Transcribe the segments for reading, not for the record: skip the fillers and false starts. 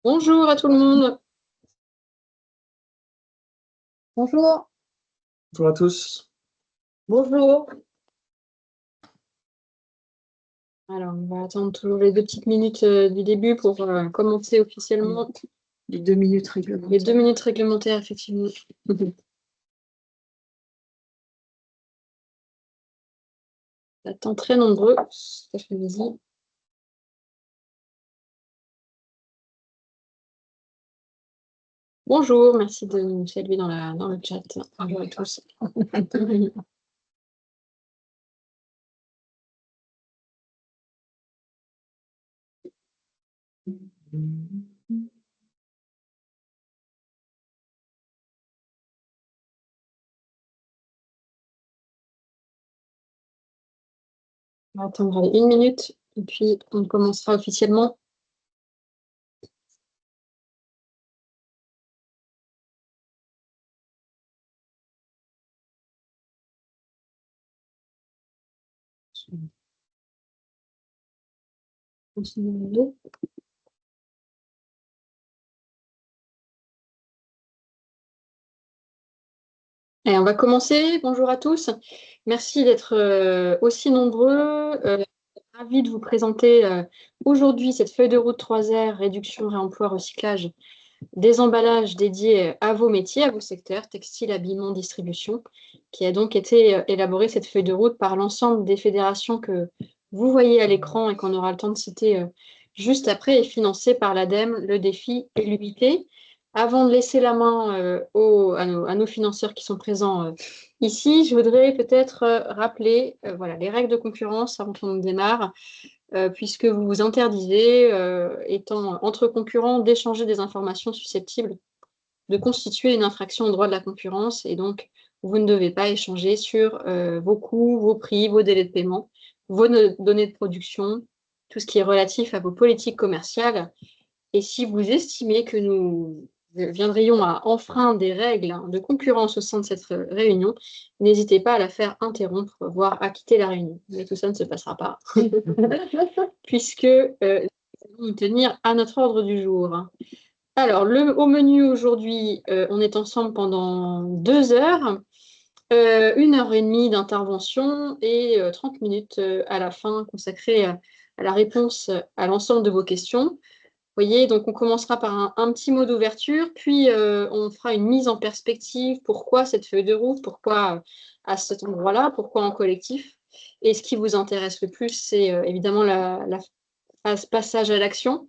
Bonjour à tout le monde. Bonjour. Bonjour à tous. Bonjour. Alors, on va attendre toujours les 2 petites minutes du début pour commencer officiellement. Les 2 minutes réglementaires. Les 2 minutes réglementaires, effectivement. J'attends très nombreux. Ça fait plaisir. Bonjour, merci de nous saluer dans le chat. Bonjour à tous. On va attendre 1 minute et puis on commencera officiellement. Allez, on va commencer. Bonjour à tous. Merci d'être aussi nombreux. Ravie de vous présenter aujourd'hui cette feuille de route 3R, réduction, réemploi, recyclage des emballages dédiés à vos métiers, à vos secteurs, textile, habillement, distribution, qui a donc été élaborée, cette feuille de route, par l'ensemble des fédérations que vous voyez à l'écran et qu'on aura le temps de citer juste après, et financée par l'ADEME, le défi et l'UIT. Avant de laisser la main à nos financeurs qui sont présents ici, je voudrais peut-être rappeler voilà, les règles de concurrence avant qu'on démarre. Puisque vous vous interdisez, étant entre concurrents, d'échanger des informations susceptibles de constituer une infraction au droit de la concurrence, et donc vous ne devez pas échanger sur vos coûts, vos prix, vos délais de paiement, vos données de production, tout ce qui est relatif à vos politiques commerciales. Et si vous estimez que nous viendrions à enfreindre des règles de concurrence au sein de cette réunion, n'hésitez pas à la faire interrompre, voire à quitter la réunion. Mais tout ça ne se passera pas, puisque nous allons nous tenir à notre ordre du jour. Alors, au menu aujourd'hui, on est ensemble pendant 2 heures, 1h30 d'intervention et 30 minutes à la fin consacrées à la réponse à l'ensemble de vos questions. Vous voyez, donc on commencera par un petit mot d'ouverture, puis on fera une mise en perspective. Pourquoi cette feuille de route? Pourquoi à cet endroit-là? Pourquoi en collectif? Et ce qui vous intéresse le plus, c'est évidemment la phase passage à l'action.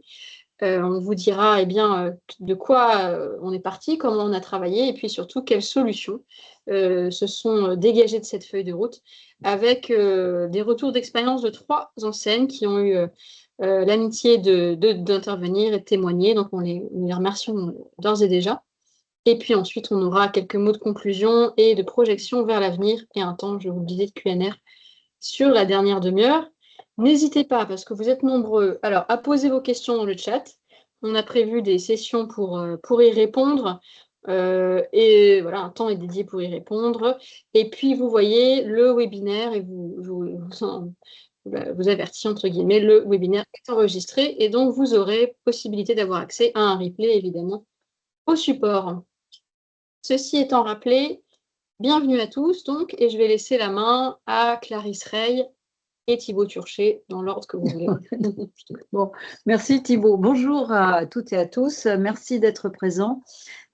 On vous dira de quoi on est parti, comment on a travaillé, et puis surtout quelles solutions se sont dégagées de cette feuille de route, avec des retours d'expérience de 3 enseignes qui ont eu l'amitié d'intervenir et de témoigner. Donc on les remercions d'ores et déjà. Et puis ensuite, on aura quelques mots de conclusion et de projection vers l'avenir, et un temps, je vous le disais, de Q&R sur la dernière demi-heure. N'hésitez pas, parce que vous êtes nombreux, alors à poser vos questions dans le chat. On a prévu des sessions pour y répondre. Et voilà, un temps est dédié pour y répondre. Et puis, vous voyez le webinaire, et vous avertis, entre guillemets, le webinaire est enregistré, et donc vous aurez possibilité d'avoir accès à un replay, évidemment, au support. Ceci étant rappelé, bienvenue à tous, donc, et je vais laisser la main à Clarisse Rey et Thibaut Turchet, dans l'ordre que vous voulez. Bon, merci Thibaut. Bonjour à toutes et à tous. Merci d'être présents.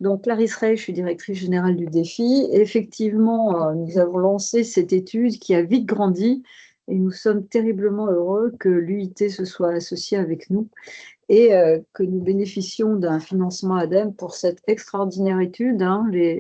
Donc, Clarisse Rey, je suis directrice générale du défi. Effectivement, nous avons lancé cette étude qui a vite grandi et nous sommes terriblement heureux que l'UIT se soit associé avec nous et que nous bénéficions d'un financement ADEME pour cette extraordinaire étude.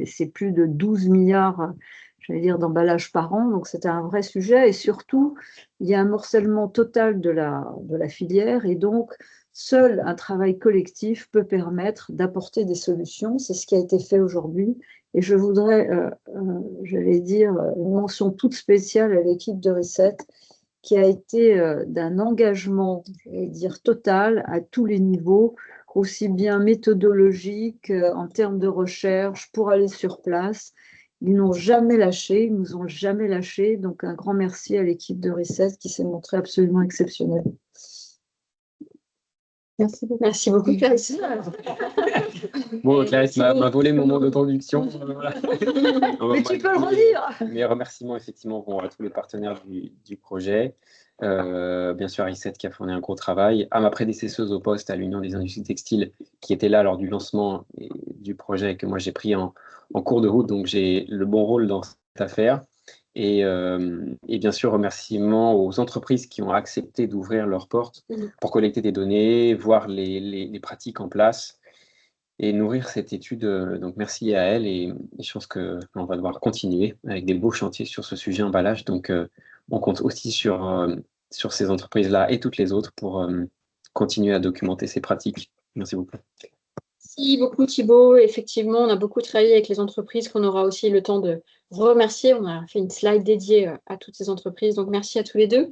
C'est plus de 12 milliards, j'allais dire, d'emballages par an, donc c'était un vrai sujet. Et surtout, il y a un morcellement total de la filière, et donc seul un travail collectif peut permettre d'apporter des solutions. C'est ce qui a été fait aujourd'hui. Et je voudrais, j'allais dire, une mention toute spéciale à l'équipe de Reset, qui a été d'un engagement, je vais dire, total à tous les niveaux, aussi bien méthodologique, en termes de recherche, pour aller sur place. Ils n'ont jamais lâché, ils nous ont jamais lâché. Donc un grand merci à l'équipe de Reset qui s'est montrée absolument exceptionnelle. Merci beaucoup, Clarisse. Bon, Clarisse m'a volé mon mot d'introduction. Mais tu peux le redire. Mes remerciements, effectivement, vont à tous les partenaires du projet. Bien sûr, à I7 qui a fourni un gros travail, à ma prédécesseuse au poste, à l'Union des industries textiles, qui était là lors du lancement du projet et que moi j'ai pris en cours de route, donc j'ai le bon rôle dans cette affaire. Et bien sûr, remerciements aux entreprises qui ont accepté d'ouvrir leurs portes pour collecter des données, voir les pratiques en place et nourrir cette étude. Donc merci à elle et je pense qu'on va devoir continuer avec des beaux chantiers sur ce sujet emballage. Donc on compte aussi sur ces entreprises-là et toutes les autres pour continuer à documenter ces pratiques. Merci beaucoup. Merci beaucoup Thibaut. Effectivement, on a beaucoup travaillé avec les entreprises qu'on aura aussi le temps de remercier. On a fait une slide dédiée à toutes ces entreprises. Donc merci à tous les deux.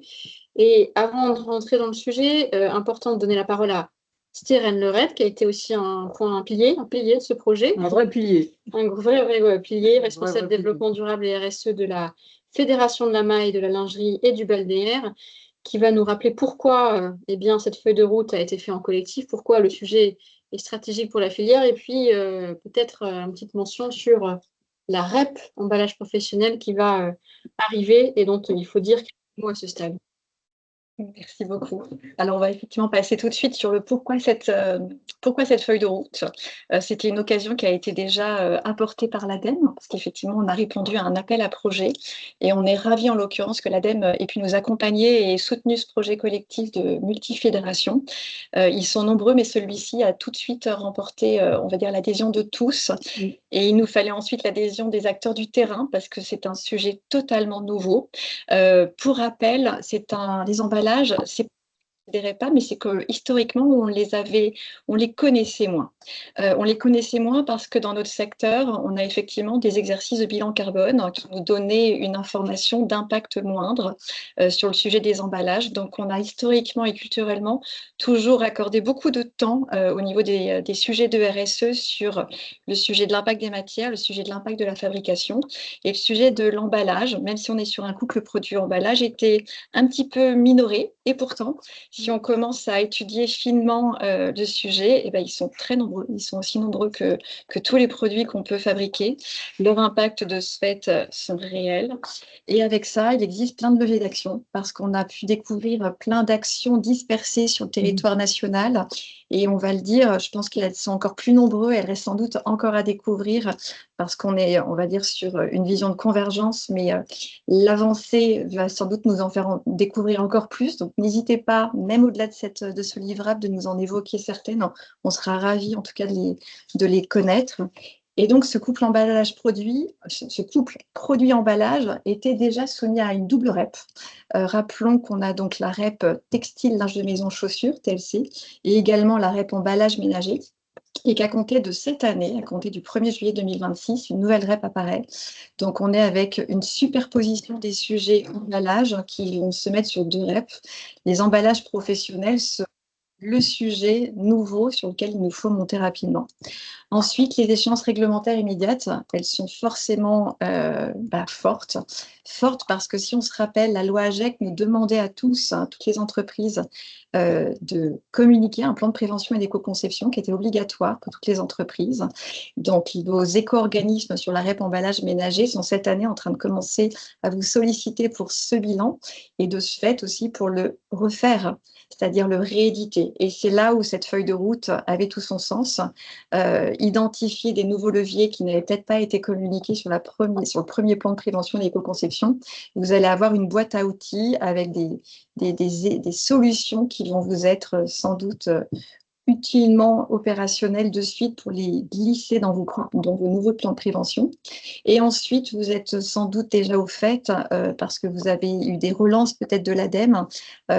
Et avant de rentrer dans le sujet, important de donner la parole à Steren Lered, qui a été aussi un pilier de ce projet. Un vrai pilier. Un vrai pilier, responsable vrai développement durable et RSE de la Fédération de la maille, de la lingerie et du balnéaire, qui va nous rappeler pourquoi eh bien, cette feuille de route a été faite en collectif, pourquoi le sujet est stratégique pour la filière, et puis peut-être une petite mention sur la REP, emballage professionnel, qui va arriver et dont il faut dire quelques mots à ce stade. Merci beaucoup. Alors, on va effectivement passer tout de suite sur le pourquoi cette feuille de route. C'était une occasion qui a été déjà apportée par l'ADEME, parce qu'effectivement, on a répondu à un appel à projet et on est ravis en l'occurrence que l'ADEME ait pu nous accompagner et soutenu ce projet collectif de multifédération. Ils sont nombreux, mais celui-ci a tout de suite remporté, on va dire, l'adhésion de tous. Et il nous fallait ensuite l'adhésion des acteurs du terrain, parce que c'est un sujet totalement nouveau. Pour rappel, les emballages, c'est pas, mais c'est que historiquement, on les connaissait moins. On les connaissait moins parce que dans notre secteur, on a effectivement des exercices de bilan carbone qui nous donnaient une information d'impact moindre sur le sujet des emballages. Donc, on a historiquement et culturellement toujours accordé beaucoup de temps au niveau des sujets de RSE sur le sujet de l'impact des matières, le sujet de l'impact de la fabrication et le sujet de l'emballage, même si on est sur un couple produit-emballage, était un petit peu minoré. Et pourtant, si on commence à étudier finement le sujet, eh ben, ils sont très nombreux. Ils sont aussi nombreux que tous les produits qu'on peut fabriquer. Leur impact de ce fait sont réels. Et avec ça, il existe plein de leviers d'action parce qu'on a pu découvrir plein d'actions dispersées sur le territoire national. Et on va le dire, je pense qu'elles sont encore plus nombreux. Elles restent sans doute encore à découvrir parce qu'on est, on va dire, sur une vision de convergence. Mais l'avancée va sans doute nous en faire découvrir encore plus. Donc, n'hésitez pas, même au-delà de ce livrable, de nous en évoquer certaines. On sera ravis, en tout cas, de les connaître. Et donc, ce couple emballage-produit, ce couple produit-emballage était déjà soumis à une double REP. Rappelons qu'on a donc la REP textile, linge de maison, chaussures, TLC, et également la REP emballage ménager. Et qu'à compter de cette année, à compter du 1er juillet 2026, une nouvelle REP apparaît. Donc, on est avec une superposition des sujets emballage qui vont se mettre sur deux REP. Les emballages professionnels sont le sujet nouveau sur lequel il nous faut monter rapidement. Ensuite, les échéances réglementaires immédiates, elles sont forcément fortes. Fortes parce que si on se rappelle, la loi AGEC nous demandait à tous, toutes les entreprises, de communiquer un plan de prévention et d'éco-conception qui était obligatoire pour toutes les entreprises. Donc, vos éco-organismes sur la REP emballage ménager sont cette année en train de commencer à vous solliciter pour ce bilan et de ce fait aussi pour le refaire, c'est-à-dire le rééditer. Et c'est là où cette feuille de route avait tout son sens. Identifier des nouveaux leviers qui n'avaient peut-être pas été communiqués sur le premier plan de prévention de l'éco-conception. Vous allez avoir une boîte à outils avec des solutions qui vont vous être sans doute utilement opérationnels de suite pour les glisser dans vos nouveaux plans de prévention. Et ensuite, vous êtes sans doute déjà au fait, parce que vous avez eu des relances peut-être de l'ADEME,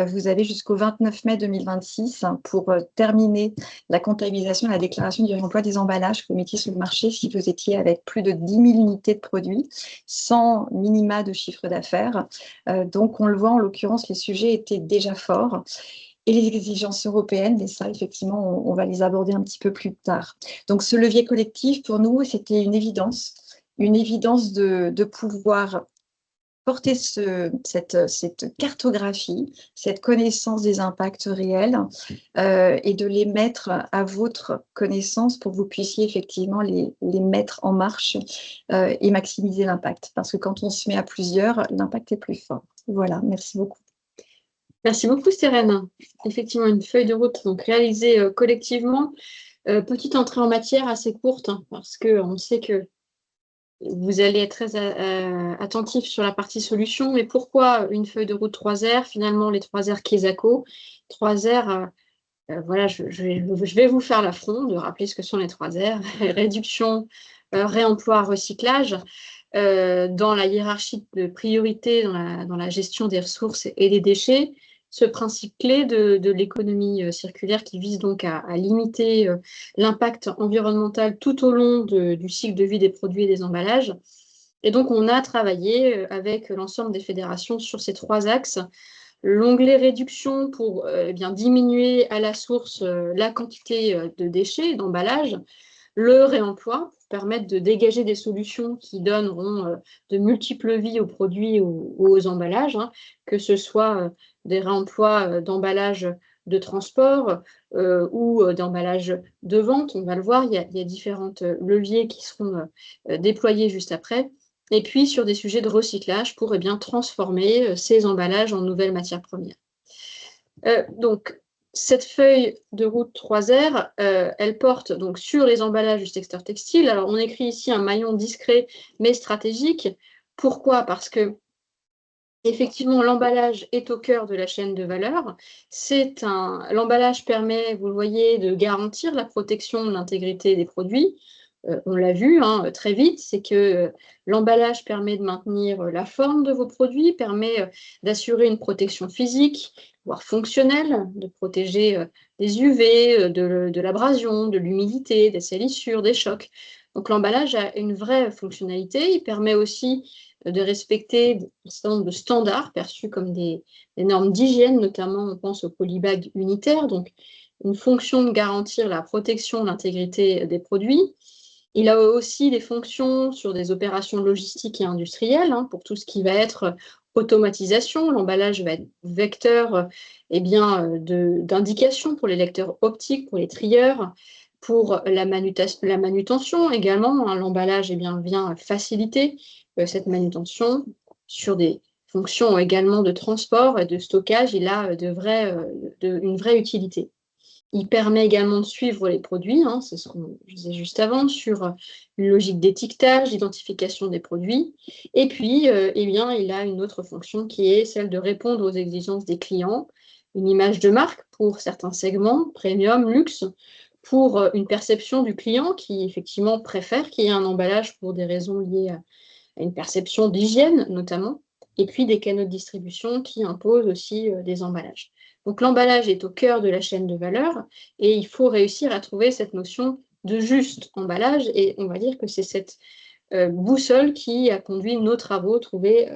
vous avez jusqu'au 29 mai 2026 pour terminer la comptabilisation et la déclaration du réemploi des emballages que vous mettiez sur le marché si vous étiez avec plus de 10 000 unités de produits, sans minima de chiffre d'affaires. Donc, on le voit, en l'occurrence, les sujets étaient déjà forts. Et les exigences européennes, mais ça, effectivement, on va les aborder un petit peu plus tard. Donc, ce levier collectif, pour nous, c'était une évidence de pouvoir porter cette cartographie, cette connaissance des impacts réels et de les mettre à votre connaissance pour que vous puissiez effectivement les mettre en marche et maximiser l'impact. Parce que quand on se met à plusieurs, l'impact est plus fort. Voilà, merci beaucoup. Merci beaucoup, Sérène. Effectivement, une feuille de route donc, réalisée collectivement. Petite entrée en matière assez courte, hein, parce qu'on sait que vous allez être très attentif sur la partie solution. Mais pourquoi une feuille de route 3 R? Finalement, les 3 R Kesako. 3 R, voilà, je vais vous faire l'affront de rappeler ce que sont les 3 R. Réduction, réemploi, recyclage. Dans la hiérarchie de priorité, dans la gestion des ressources et des déchets, ce principe clé de l'économie circulaire qui vise donc à limiter l'impact environnemental tout au long du cycle de vie des produits et des emballages. Et donc, on a travaillé avec l'ensemble des fédérations sur ces 3 axes. L'onglet réduction pour diminuer à la source la quantité de déchets, d'emballages. Le réemploi pour permettre de dégager des solutions qui donneront de multiples vies aux produits ou aux emballages, hein, que ce soit des réemplois d'emballages de transport ou d'emballages de vente. On va le voir, il y a différents leviers qui seront déployés juste après. Et puis sur des sujets de recyclage pour transformer ces emballages en nouvelles matières premières. Donc, cette feuille de route 3R, elle porte donc sur les emballages du secteur textile. Alors, on écrit ici un maillon discret mais stratégique. Pourquoi? Parce que, effectivement, l'emballage est au cœur de la chaîne de valeur. L'emballage permet, vous le voyez, de garantir la protection de l'intégrité des produits. On l'a vu très vite, c'est que l'emballage permet de maintenir la forme de vos produits, permet d'assurer une protection physique, voire fonctionnelle, de protéger des UV, de l'abrasion, de l'humidité, des salissures, des chocs. Donc l'emballage a une vraie fonctionnalité. Il permet aussi de respecter un certain nombre de standards perçus comme des normes d'hygiène, notamment on pense au polybag unitaire, donc une fonction de garantir la protection de l'intégrité des produits. Il a aussi des fonctions sur des opérations logistiques et industrielles, hein, pour tout ce qui va être automatisation. L'emballage va être vecteur d'indication pour les lecteurs optiques, pour les trieurs, pour la manutention également. Hein, l'emballage vient faciliter cette manutention sur des fonctions également de transport et de stockage. Il a une vraie utilité. Il permet également de suivre les produits, hein, c'est ce qu'on disait juste avant, sur une logique d'étiquetage, d'identification des produits. Et puis, il a une autre fonction qui est celle de répondre aux exigences des clients, une image de marque pour certains segments, premium, luxe, pour une perception du client qui, effectivement, préfère qu'il y ait un emballage pour des raisons liées à une perception d'hygiène, notamment, et puis des canaux de distribution qui imposent aussi des emballages. Donc l'emballage est au cœur de la chaîne de valeur et il faut réussir à trouver cette notion de juste emballage et on va dire que c'est cette boussole qui a conduit nos travaux, trouver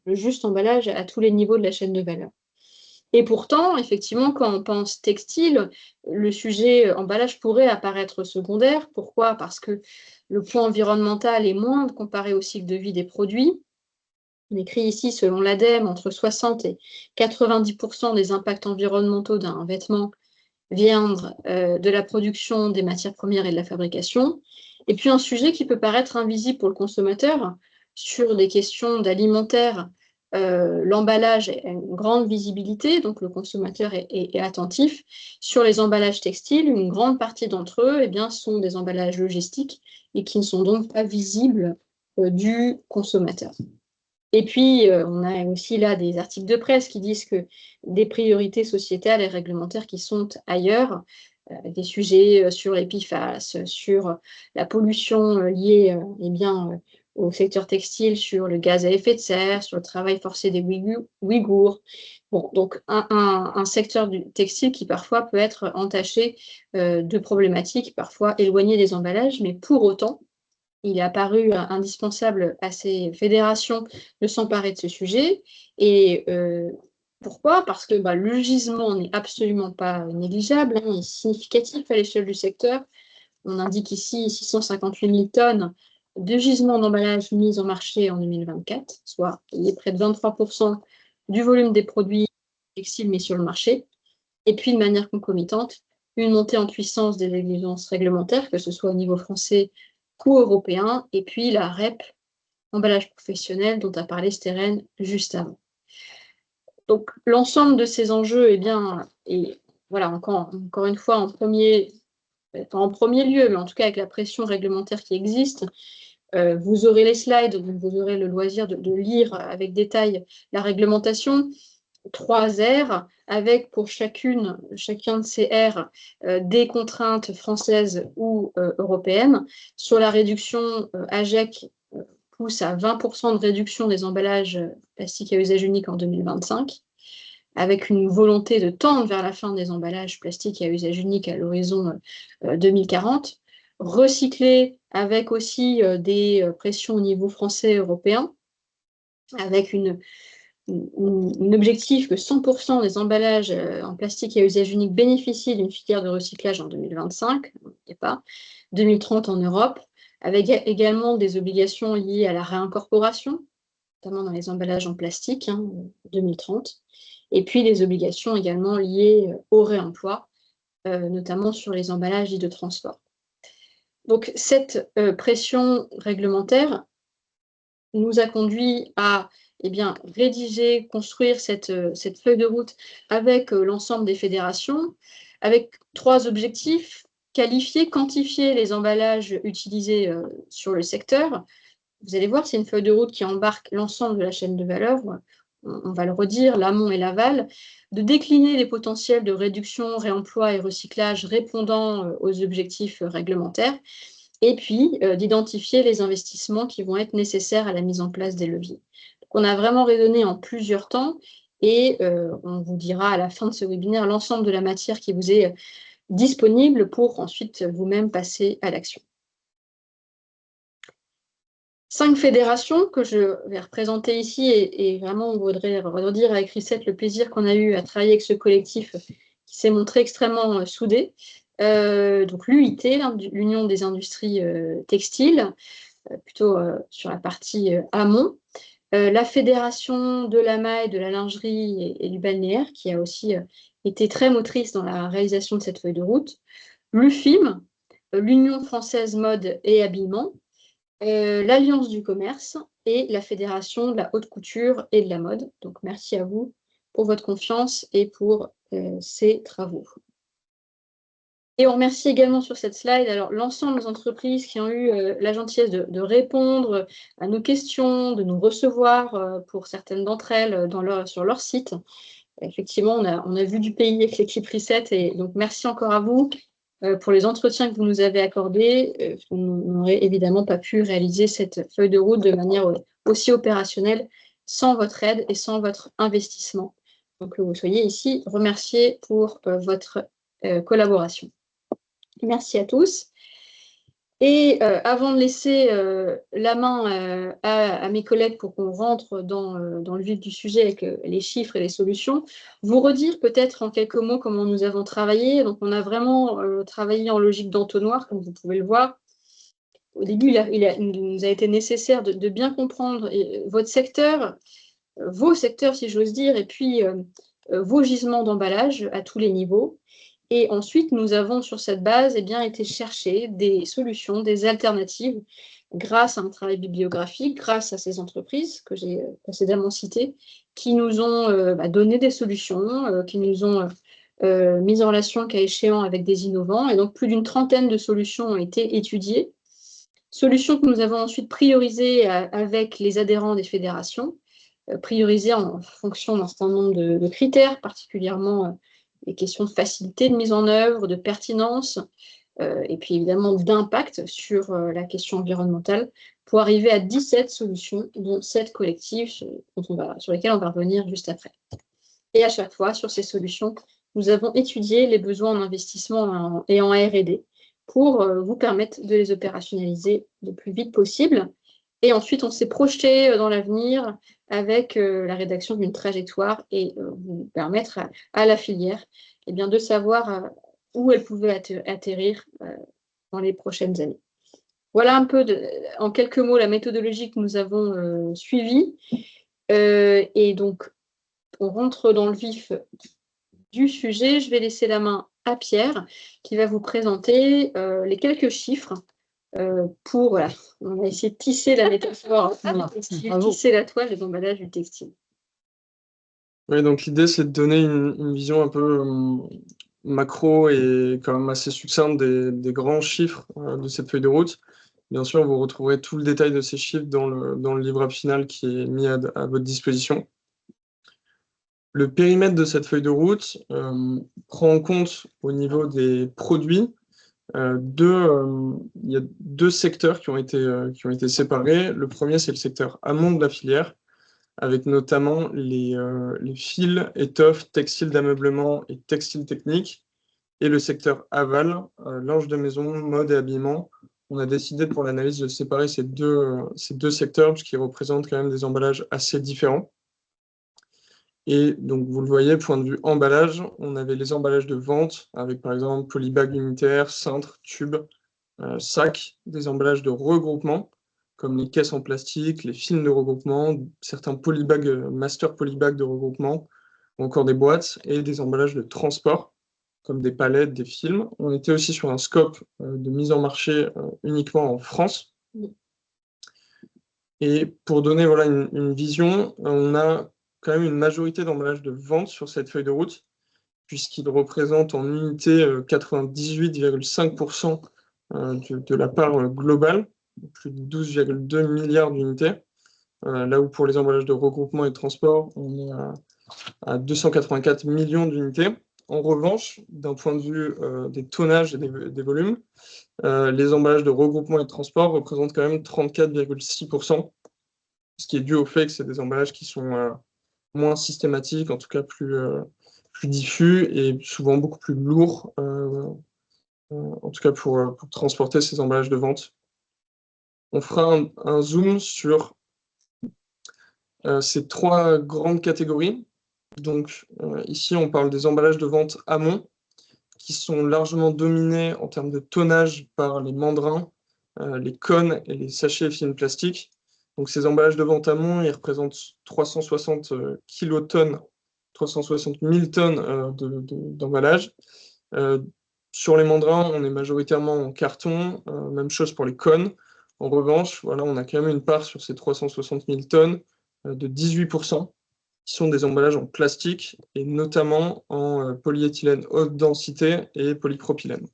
le juste emballage à tous les niveaux de la chaîne de valeur. Et pourtant, effectivement, quand on pense textile, le sujet emballage pourrait apparaître secondaire. Pourquoi? Parce que le poids environnemental est moindre comparé au cycle de vie des produits. On écrit ici, selon l'ADEME, entre 60 et 90% des impacts environnementaux d'un vêtement viennent de la production des matières premières et de la fabrication. Et puis un sujet qui peut paraître invisible pour le consommateur, sur des questions d'alimentaire, l'emballage a une grande visibilité, donc le consommateur est attentif. Sur les emballages textiles, une grande partie d'entre eux sont des emballages logistiques et qui ne sont donc pas visibles du consommateur. Et puis, on a aussi là des articles de presse qui disent que des priorités sociétales et réglementaires qui sont ailleurs, des sujets sur les PFAS, sur la pollution liée au secteur textile, sur le gaz à effet de serre, sur le travail forcé des Ouïghours. Bon, donc un secteur du textile qui parfois peut être entaché de problématiques, parfois éloigné des emballages, mais pour autant, il est apparu indispensable à ces fédérations de s'emparer de ce sujet. Et pourquoi? Parce que le gisement n'est absolument pas négligeable, il est significatif à l'échelle du secteur. On indique ici 658 000 tonnes de gisements d'emballage mis en marché en 2024, soit près de 23% du volume des produits textiles mis sur le marché, et puis de manière concomitante, une montée en puissance des exigences réglementaires, que ce soit au niveau français ou européen, et puis la REP, emballage professionnel, dont a parlé Steren juste avant. Donc l'ensemble de ces enjeux, et voilà, encore une fois, en premier lieu, mais en tout cas avec la pression réglementaire qui existe, vous aurez les slides, donc vous aurez le loisir de lire avec détail la réglementation. 3 R, avec pour chacun de ces R des contraintes françaises ou européennes. Sur la réduction, AGEC pousse à 20% de réduction des emballages plastiques à usage unique en 2025, avec une volonté de tendre vers la fin des emballages plastiques à usage unique à l'horizon 2040. Recycler avec aussi des pressions au niveau français et européen, avec un objectif que 100% des emballages en plastique à usage unique bénéficient d'une filière de recyclage en 2025, et pas 2030 en Europe, avec également des obligations liées à la réincorporation, notamment dans les emballages en plastique, 2030, et puis des obligations également liées au réemploi, notamment sur les emballages dits de transport. Donc cette pression réglementaire nous a conduit à rédiger, construire cette feuille de route avec l'ensemble des fédérations, avec 3 objectifs: qualifier, quantifier les emballages utilisés sur le secteur. Vous allez voir, c'est une feuille de route qui embarque l'ensemble de la chaîne de valeur, on va le redire, l'amont et l'aval, de décliner les potentiels de réduction, réemploi et recyclage répondant aux objectifs réglementaires, et puis d'identifier les investissements qui vont être nécessaires à la mise en place des leviers. Donc, on a vraiment raisonné en plusieurs temps, et on vous dira à la fin de ce webinaire l'ensemble de la matière qui vous est disponible pour ensuite vous-même passer à l'action. 5 fédérations que je vais représenter ici, et vraiment on voudrait redire avec Reset le plaisir qu'on a eu à travailler avec ce collectif qui s'est montré extrêmement soudé. Donc l'UIT, l'Union des industries textiles, plutôt sur la partie amont. La fédération de la maille, de la lingerie et du balnéaire, qui a aussi été très motrice dans la réalisation de cette feuille de route. L'UFIM, l'Union française mode et habillement, l'Alliance du commerce et la Fédération de la haute couture et de la mode. Donc merci à vous pour votre confiance et pour ces travaux. Et on remercie également sur cette slide l'ensemble des entreprises qui ont eu la gentillesse de répondre à nos questions, de nous recevoir pour certaines d'entre elles sur leur site. Effectivement, on a vu du pays avec l'équipe Reset, et donc merci encore à vous pour les entretiens que vous nous avez accordés. On n'aurait évidemment pas pu réaliser cette feuille de route de manière aussi opérationnelle sans votre aide et sans votre investissement. Donc que vous soyez ici remerciés pour votre collaboration. Merci à tous. Et avant de laisser la main à mes collègues pour qu'on rentre dans le vif du sujet avec les chiffres et les solutions, vous redire peut-être en quelques mots comment nous avons travaillé. Donc on a vraiment travaillé en logique d'entonnoir, comme vous pouvez le voir. Au début, il nous a été nécessaire de bien comprendre votre secteur, vos secteurs si j'ose dire, et puis vos gisements d'emballage à tous les niveaux. Et ensuite, nous avons sur cette base été chercher des solutions, des alternatives, grâce à un travail bibliographique, grâce à ces entreprises que j'ai précédemment citées, qui nous ont donné des solutions, qui nous ont mis en relation, cas échéant, avec des innovants. Et donc, plus d'une trentaine de solutions ont été étudiées. Solutions que nous avons ensuite priorisées avec les adhérents des fédérations, priorisées en fonction d'un certain nombre de critères, particulièrement les questions de facilité de mise en œuvre, de pertinence, et puis évidemment d'impact sur la question environnementale, pour arriver à 17 solutions, dont 7 collectives, sur lesquelles on va revenir juste après. Et à chaque fois, sur ces solutions, nous avons étudié les besoins en investissement et en R&D pour vous permettre de les opérationnaliser le plus vite possible. Et ensuite, on s'est projeté dans l'avenir avec la rédaction d'une trajectoire et vous permettre à la filière de savoir où elle pouvait atterrir dans les prochaines années. Voilà un peu, en quelques mots, la méthodologie que nous avons suivie. Et donc, on rentre dans le vif du sujet. Je vais laisser la main à Pierre, qui va vous présenter les quelques chiffres pour, voilà, on va essayer de tisser la métaphore du textile, tisser la toile des emballages du textile. Oui, donc l'idée, c'est de donner une vision un peu macro et quand même assez succincte des grands chiffres de cette feuille de route. Bien sûr, vous retrouverez tout le détail de ces chiffres dans le livrable final qui est mis à votre disposition. Le périmètre de cette feuille de route prend en compte au niveau des produits il y a deux secteurs qui ont été séparés. Le premier, c'est le secteur amont de la filière, avec notamment les fils, étoffes, textiles d'ameublement et textiles techniques, et le secteur aval, linge de maison, mode et habillement. On a décidé pour l'analyse de séparer ces deux secteurs, puisqu'ils représentent quand même des emballages assez différents. Et donc, vous le voyez, point de vue emballage, on avait les emballages de vente, avec par exemple polybag unitaire, cintre, tube, sac, des emballages de regroupement, comme les caisses en plastique, les films de regroupement, certains polybags, master polybags de regroupement, ou encore des boîtes, et des emballages de transport, comme des palettes, des films. On était aussi sur un scope de mise en marché uniquement en France. Et pour donner voilà, une vision, on a quand même une majorité d'emballages de vente sur cette feuille de route, puisqu'il représente en unité 98,5% de la part globale, plus de 12,2 milliards d'unités, là où pour les emballages de regroupement et de transport, on est à 284 millions d'unités. En revanche, d'un point de vue des tonnages et des volumes, les emballages de regroupement et de transport représentent quand même 34,6%, ce qui est dû au fait que c'est des emballages qui sont moins systématiques, en tout cas plus diffus et souvent beaucoup plus lourds, en tout cas pour transporter ces emballages de vente. On fera un zoom sur ces trois grandes catégories. Donc ici, on parle des emballages de vente amont, qui sont largement dominés en termes de tonnage par les mandrins, les cônes et les sachets et films plastiques. Donc ces emballages de vente amont, ils représentent 360 kilotonnes, 360 000 tonnes d'emballage. Sur les mandrins, on est majoritairement en carton, même chose pour les cônes. En revanche, voilà, on a quand même une part sur ces 360 000 tonnes de 18%, qui sont des emballages en plastique, et notamment en polyéthylène haute densité et polypropylène.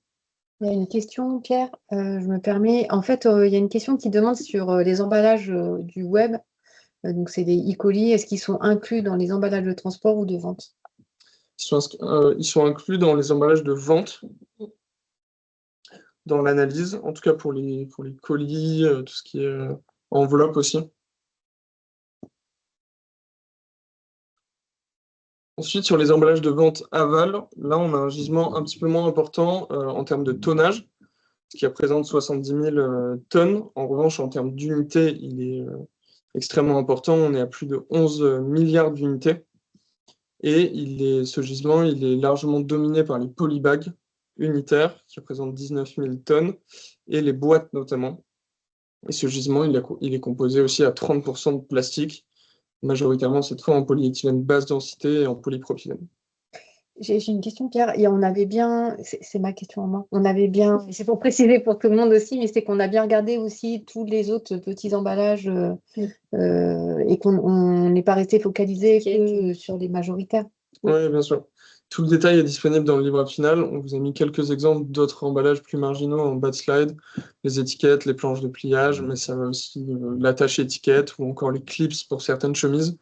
Il y a une question, Pierre, je me permets. En fait, il y a une question qui demande sur les emballages du web. Donc, c'est des e-colis. Est-ce qu'ils sont inclus dans les emballages de transport ou de vente? Ils sont inclus dans les emballages de vente, dans l'analyse, en tout cas pour les colis, tout ce qui est enveloppe aussi. Ensuite, sur les emballages de vente aval, là, on a un gisement un petit peu moins important en termes de tonnage, ce qui représente 70 000 tonnes. En revanche, en termes d'unités, il est extrêmement important. On est à plus de 11 milliards d'unités. Et ce gisement, il est largement dominé par les polybags unitaires, qui représentent 19 000 tonnes, et les boîtes notamment. Et ce gisement, il est composé aussi à 30% de plastique, majoritairement cette fois en polyéthylène basse densité et en polypropylène. J'ai une question, Pierre. Et on avait bien, c'est ma question en main, on avait bien, c'est pour préciser pour tout le monde aussi, mais c'est qu'on a bien regardé aussi tous les autres petits emballages et qu'on n'est pas resté focalisé que sur les majoritaires. Oui, bien sûr. Tout le détail est disponible dans le livre final. On vous a mis quelques exemples d'autres emballages plus marginaux en bas de slide, les étiquettes, les planches de pliage, mais ça va aussi l'attache étiquette ou encore les clips pour certaines chemises.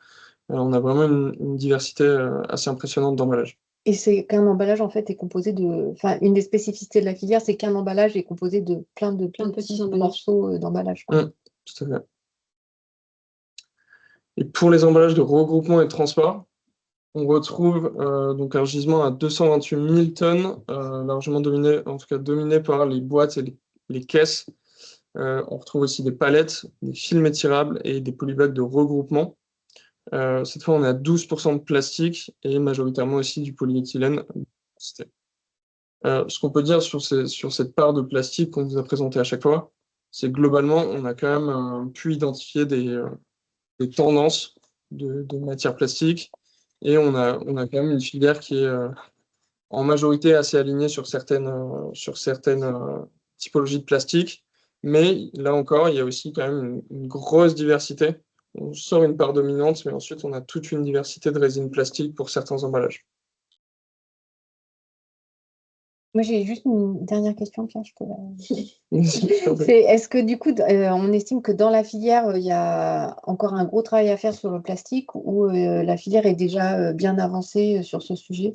On a vraiment une diversité assez impressionnante d'emballages. Et c'est qu'un emballage, en fait, est composé de... Enfin, une des spécificités de la filière, c'est qu'un emballage est composé de plein de petits morceaux d'emballage. Tout à fait. Et pour les emballages de regroupement et de transport, on retrouve donc un gisement à 228 000 tonnes, largement dominé, en tout cas dominé par les boîtes et les caisses. On retrouve aussi des palettes, des films étirables et des polybags de regroupement. Cette fois, on est à 12% de plastique et majoritairement aussi du polyéthylène. Ce qu'on peut dire sur cette part de plastique qu'on vous a présenté à chaque fois, c'est globalement, on a quand même pu identifier des tendances de matières plastiques et on a quand même une filière qui est en majorité assez alignée sur certaines typologies de plastique. Mais là encore, il y a aussi quand même une grosse diversité. On sort une part dominante, mais ensuite, on a toute une diversité de résines plastiques pour certains emballages. Moi, j'ai juste une dernière question, Pierre, je peux Je C'est, est-ce que du coup, on estime que dans la filière, il y a encore un gros travail à faire sur le plastique ou la filière est déjà bien avancée sur ce sujet?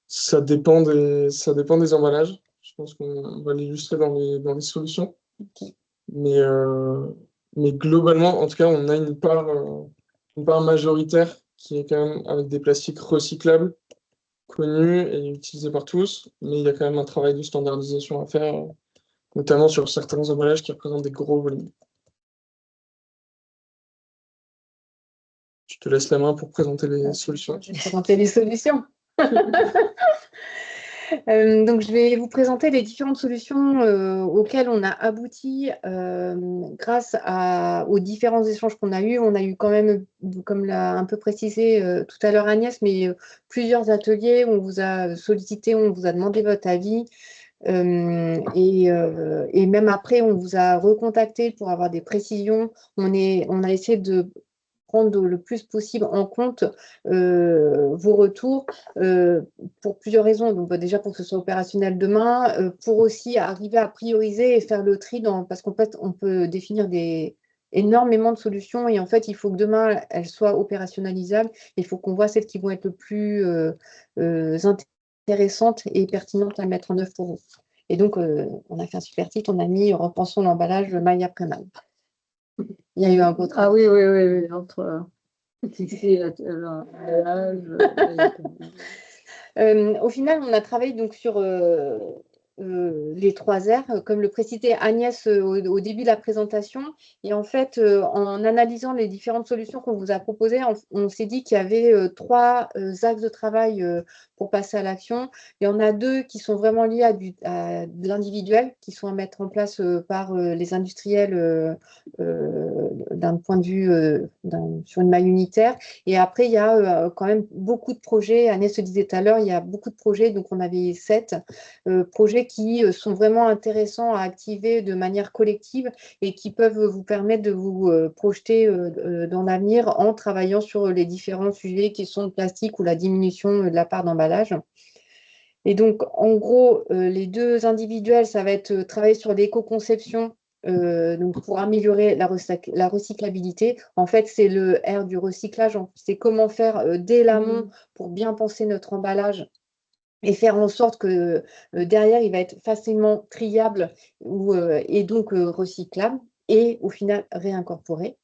Ça dépend des emballages. Je pense qu'on va l'illustrer dans les solutions. Ok. Mais globalement, en tout cas, on a une part majoritaire qui est quand même avec des plastiques recyclables, connus et utilisés par tous. Mais il y a quand même un travail de standardisation à faire, notamment sur certains emballages qui représentent des gros volumes. Je te laisse la main pour présenter les solutions. Je vais présenter les solutions. Donc, je vais vous présenter les différentes solutions auxquelles on a abouti grâce aux différents échanges qu'on a eus. On a eu quand même, comme l'a un peu précisé tout à l'heure Agnès, mais plusieurs ateliers où on vous a sollicité, on vous a demandé votre avis. Et même après, on vous a recontacté pour avoir des précisions. On a essayé de prendre le plus possible en compte vos retours pour plusieurs raisons. Donc, déjà pour que ce soit opérationnel demain, pour aussi arriver à prioriser et faire le tri parce qu'en fait, on peut définir énormément de solutions et en fait, il faut que demain, elles soient opérationnalisables. Il faut qu'on voit celles qui vont être le plus intéressantes et pertinentes à mettre en œuvre pour vous. Et donc, on a fait un super titre, on a mis « Repensons l'emballage maille après maille ». Il y a eu un beau travail. Ah oui, entre fixer l'emballage. Au final, on a travaillé donc sur les 3 R, comme le précisait Agnès au début de la présentation. Et en fait, en analysant les différentes solutions qu'on vous a proposées, on s'est dit qu'il y avait 3 axes de travail pour passer à l'action. Il y en a 2 qui sont vraiment liés à de l'individuel, qui sont à mettre en place par les industriels d'un point de vue sur une maille unitaire. Et après, il y a quand même beaucoup de projets. Agnès se disait tout à l'heure, il y a beaucoup de projets. Donc, on avait 7 projets qui sont vraiment intéressants à activer de manière collective et qui peuvent vous permettre de vous projeter dans l'avenir en travaillant sur les différents sujets qui sont le plastique ou la diminution de la part d'emballage. Et donc, en gros, les 2 individuels, ça va être travailler sur l'éco-conception donc pour améliorer la recyclabilité. En fait, c'est le R du recyclage. C'est comment faire dès l'amont pour bien penser notre emballage et faire en sorte que derrière, il va être facilement triable et donc recyclable et au final réincorporé.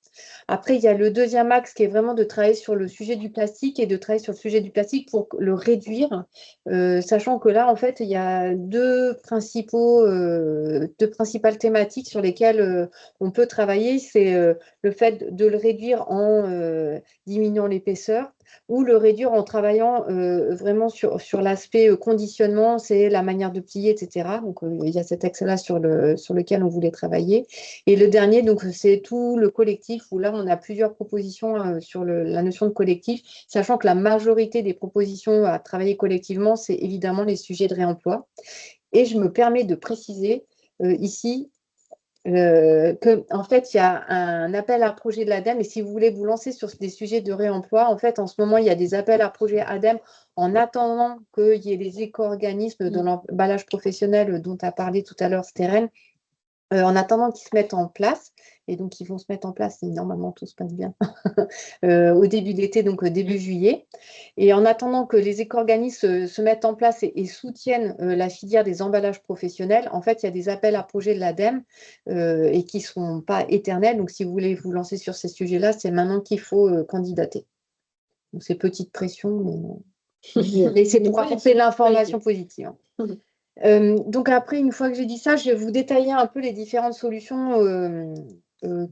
Après, il y a le deuxième axe qui est vraiment de travailler sur le sujet du plastique et de travailler sur le sujet du plastique pour le réduire, sachant que là, en fait, il y a 2 principales thématiques sur lesquelles on peut travailler. C'est le fait de le réduire en diminuant l'épaisseur ou le réduire en travaillant vraiment sur l'aspect conditionnement, c'est la manière de plier, etc. Donc, il y a cet axe-là sur lequel on voulait travailler. Et le dernier, donc, c'est tout le collectif, où là, on a plusieurs propositions sur la notion de collectif, sachant que la majorité des propositions à travailler collectivement, c'est évidemment les sujets de réemploi. Et je me permets de préciser ici qu'en fait, il y a un appel à projet de l'ADEME et si vous voulez vous lancer sur des sujets de réemploi, en fait, en ce moment, il y a des appels à projet ADEME en attendant qu'il y ait les éco-organismes de l'emballage professionnel dont a parlé tout à l'heure Steren, en attendant qu'ils se mettent en place. Et donc, ils vont se mettre en place si normalement tout se passe bien au début d'été, donc début juillet. Et en attendant que les éco-organismes se mettent en place et soutiennent la filière des emballages professionnels, en fait, il y a des appels à projets de l'ADEME et qui ne sont pas éternels. Donc, si vous voulez vous lancer sur ces sujets-là, c'est maintenant qu'il faut candidater. Donc, c'est petite pression, mais c'est pour apporter l'information positive. Donc après, une fois que j'ai dit ça, je vais vous détailler un peu les différentes solutions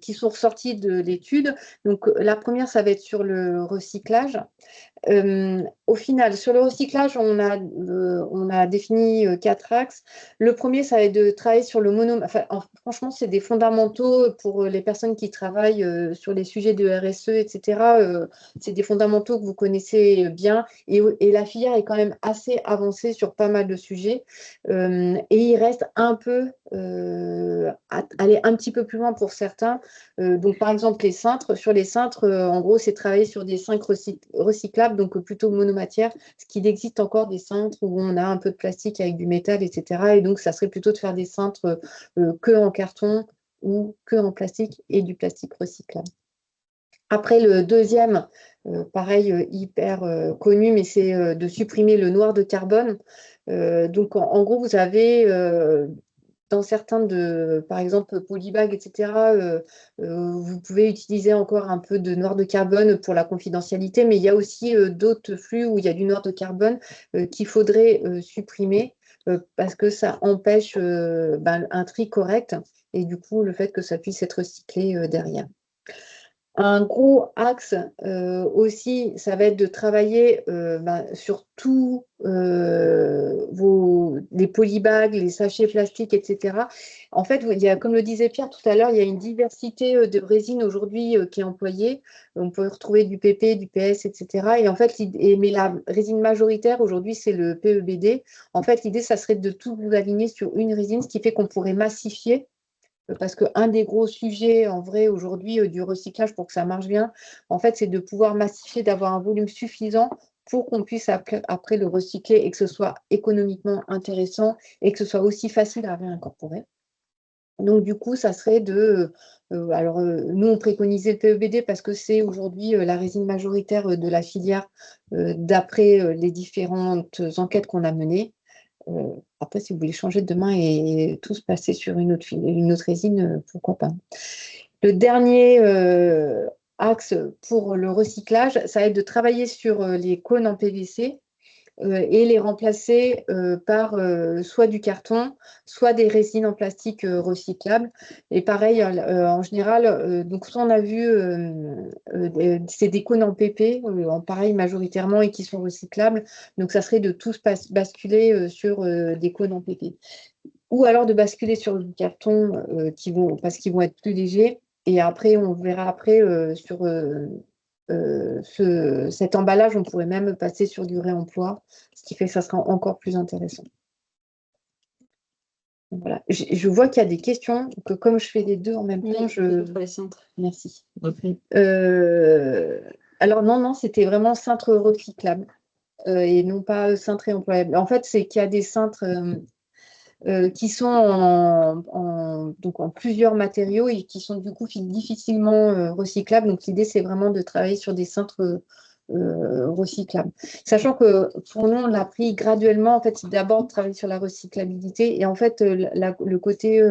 qui sont ressorties de l'étude. Donc la première, ça va être sur le recyclage. Au final, sur le recyclage, on a défini 4 axes. Le premier, ça va être de travailler sur le enfin, franchement, c'est des fondamentaux pour les personnes qui travaillent sur les sujets de RSE, etc. C'est des fondamentaux que vous connaissez bien et la filière est quand même assez avancée sur pas mal de sujets. Et il reste un peu, aller un petit peu plus loin pour certains. Donc, par exemple, les cintres. Sur les cintres, en gros, c'est travailler sur des cintres recyclables, donc plutôt monomatière, ce qu'il existe encore des cintres où on a un peu de plastique avec du métal, etc. Et donc, ça serait plutôt de faire des cintres que en carton ou que en plastique et du plastique recyclable. Après, le deuxième, pareil, hyper connu, mais c'est de supprimer le noir de carbone. Donc, en gros, vous avez dans certains par exemple, Polybag, etc., vous pouvez utiliser encore un peu de noir de carbone pour la confidentialité, mais il y a aussi d'autres flux où il y a du noir de carbone qu'il faudrait supprimer parce que ça empêche un tri correct et du coup, le fait que ça puisse être recyclé derrière. Un gros axe aussi, ça va être de travailler sur tous les polybags, les sachets plastiques, etc. En fait, comme le disait Pierre tout à l'heure, il y a une diversité de résines aujourd'hui qui est employée. On peut retrouver du PP, du PS, etc. Et en fait, mais la résine majoritaire aujourd'hui, c'est le PEBD. En fait, l'idée, ça serait de tout vous aligner sur une résine, ce qui fait qu'on pourrait massifier. Parce qu'un des gros sujets, en vrai, aujourd'hui, du recyclage, pour que ça marche bien, en fait, c'est de pouvoir massifier, d'avoir un volume suffisant pour qu'on puisse après le recycler et que ce soit économiquement intéressant et que ce soit aussi facile à réincorporer. Donc, du coup, ça serait nous, on préconisait le PEBD parce que c'est aujourd'hui la résine majoritaire de la filière d'après les différentes enquêtes qu'on a menées. Après, si vous voulez changer de demain et tous passer sur une autre résine, pourquoi pas. Le dernier axe pour le recyclage, ça va être de travailler sur les cônes en PVC et les remplacer par soit du carton, soit des résines en plastique recyclables. Et pareil, en général, donc soit on a vu, c'est des cônes en PP, en pareil majoritairement, et qui sont recyclables. Donc, ça serait de tous basculer sur des cônes en PP. Ou alors de basculer sur du carton parce qu'ils vont être plus légers. Et après, on verra après sur cet emballage, on pourrait même passer sur du réemploi, ce qui fait que ça sera encore plus intéressant. Voilà. Je vois qu'il y a des questions, que comme je fais les deux en même temps, pour les cintres. Merci. Alors non, c'était vraiment cintre recyclable et non pas cintre réemployable. En fait, c'est qu'il y a des cintres qui sont donc en plusieurs matériaux et qui sont du coup difficilement recyclables. Donc l'idée, c'est vraiment de travailler sur des cintres recyclables. Sachant que pour nous, on l'a pris graduellement. En fait, c'est d'abord de travailler sur la recyclabilité et en fait, le côté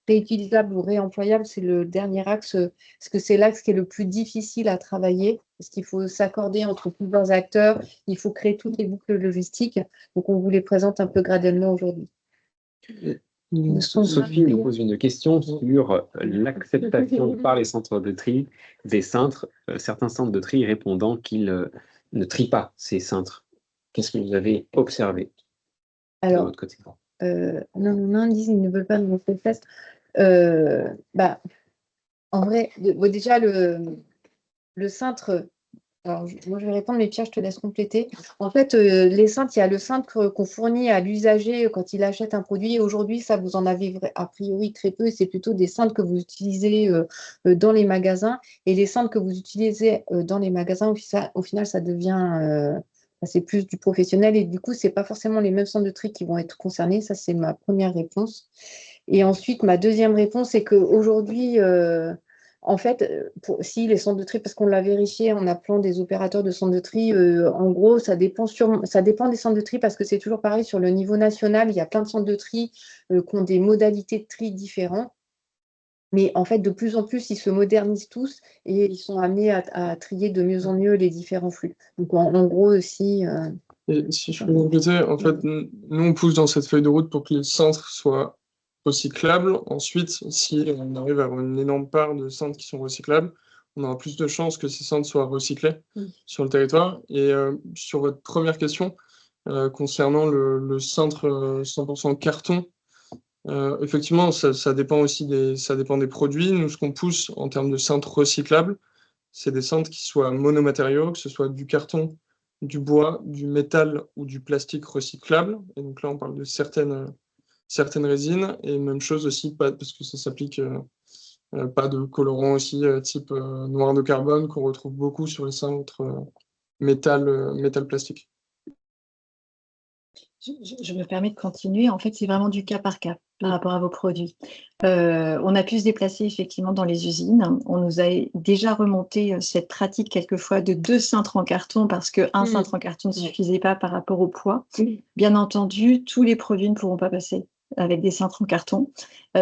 réutilisable ou réemployable, c'est le dernier axe, parce que c'est l'axe qui est le plus difficile à travailler, parce qu'il faut s'accorder entre plusieurs acteurs, il faut créer toutes les boucles logistiques. Donc, on vous les présente un peu graduellement aujourd'hui. Sophie nous pose une question sur l'acceptation par les centres de tri des cintres, certains centres de tri répondant qu'ils ne trient pas ces cintres. Qu'est-ce que vous avez observé de votre côté? Non, ils disent qu'ils ne veulent pas nous faire test. En vrai, déjà, le cintre. Alors, moi, je vais répondre, mais Pierre, je te laisse compléter. En fait, les cintres, il y a le cintre qu'on fournit à l'usager quand il achète un produit. Aujourd'hui, ça, vous en avez a priori très peu. C'est plutôt des cintres que vous utilisez dans les magasins. Et les cintres que vous utilisez dans les magasins, au final, ça devient... c'est plus du professionnel. Et du coup, ce n'est pas forcément les mêmes centres de tri qui vont être concernés. Ça, c'est ma première réponse. Et ensuite, ma deuxième réponse, c'est qu'aujourd'hui... En fait, si les centres de tri, parce qu'on l'a vérifié en appelant des opérateurs de centres de tri, en gros, ça dépend des centres de tri parce que c'est toujours pareil sur le niveau national. Il y a plein de centres de tri qui ont des modalités de tri différentes. Mais en fait, de plus en plus, ils se modernisent tous et ils sont amenés à trier de mieux en mieux les différents flux. Donc, en gros aussi. Et si je peux compléter, en fait, nous, on pousse dans cette feuille de route pour que les cintres soient recyclables. Ensuite, si on arrive à avoir une énorme part de cintres qui sont recyclables, on aura plus de chances que ces cendres soient recyclées sur le territoire. Et sur votre première question, concernant le cintre 100% carton, effectivement, ça dépend aussi ça dépend des produits. Nous, ce qu'on pousse en termes de cintres recyclables, c'est des cintres qui soient monomatériaux, que ce soit du carton, du bois, du métal ou du plastique recyclable. Et donc là, on parle de certaines résines. Et même chose aussi, parce que ça s'applique, pas de colorant aussi, type noir de carbone, qu'on retrouve beaucoup sur les cintres métal plastique. Je me permets de continuer. En fait, c'est vraiment du cas par cas par rapport à vos produits. On a pu se déplacer effectivement dans les usines. On nous a déjà remonté cette pratique quelquefois de 2 cintres en carton parce qu'un cintre en carton ne suffisait pas par rapport au poids. Bien entendu, tous les produits ne pourront pas passer avec des cintres en carton.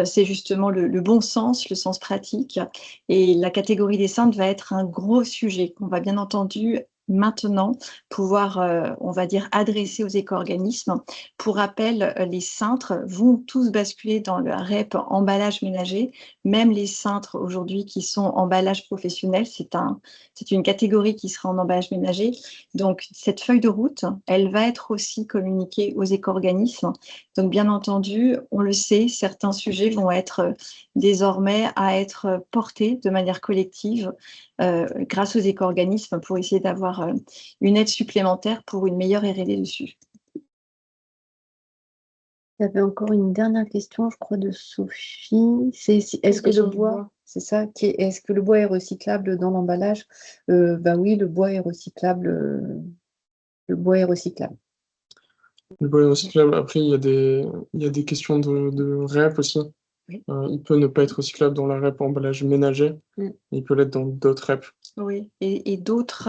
C'est justement le bon sens, le sens pratique. Et la catégorie des cintres va être un gros sujet qu'on va bien entendu maintenant pouvoir, on va dire, adresser aux éco-organismes. Pour rappel, les cintres vont tous basculer dans le REP emballage ménager. Même les cintres aujourd'hui qui sont emballage professionnel, c'est une catégorie qui sera en emballage ménager. Donc, cette feuille de route, elle va être aussi communiquée aux éco-organismes. Donc, bien entendu, on le sait, certains sujets vont être désormais à être portés de manière collective grâce aux éco-organismes pour essayer d'avoir une aide supplémentaire pour une meilleure R&D dessus. Il y avait encore une dernière question, je crois, de Sophie. Est-ce que le bois, c'est ça, est-ce que le bois est recyclable dans l'emballage? Bah oui, le bois est recyclable. Le bois est recyclable. Le bois est recyclable. Après, il y a des questions de REP aussi. Oui. Il peut ne pas être recyclable dans la REP emballage ménager. Il peut l'être dans d'autres REP. Oui, et d'autres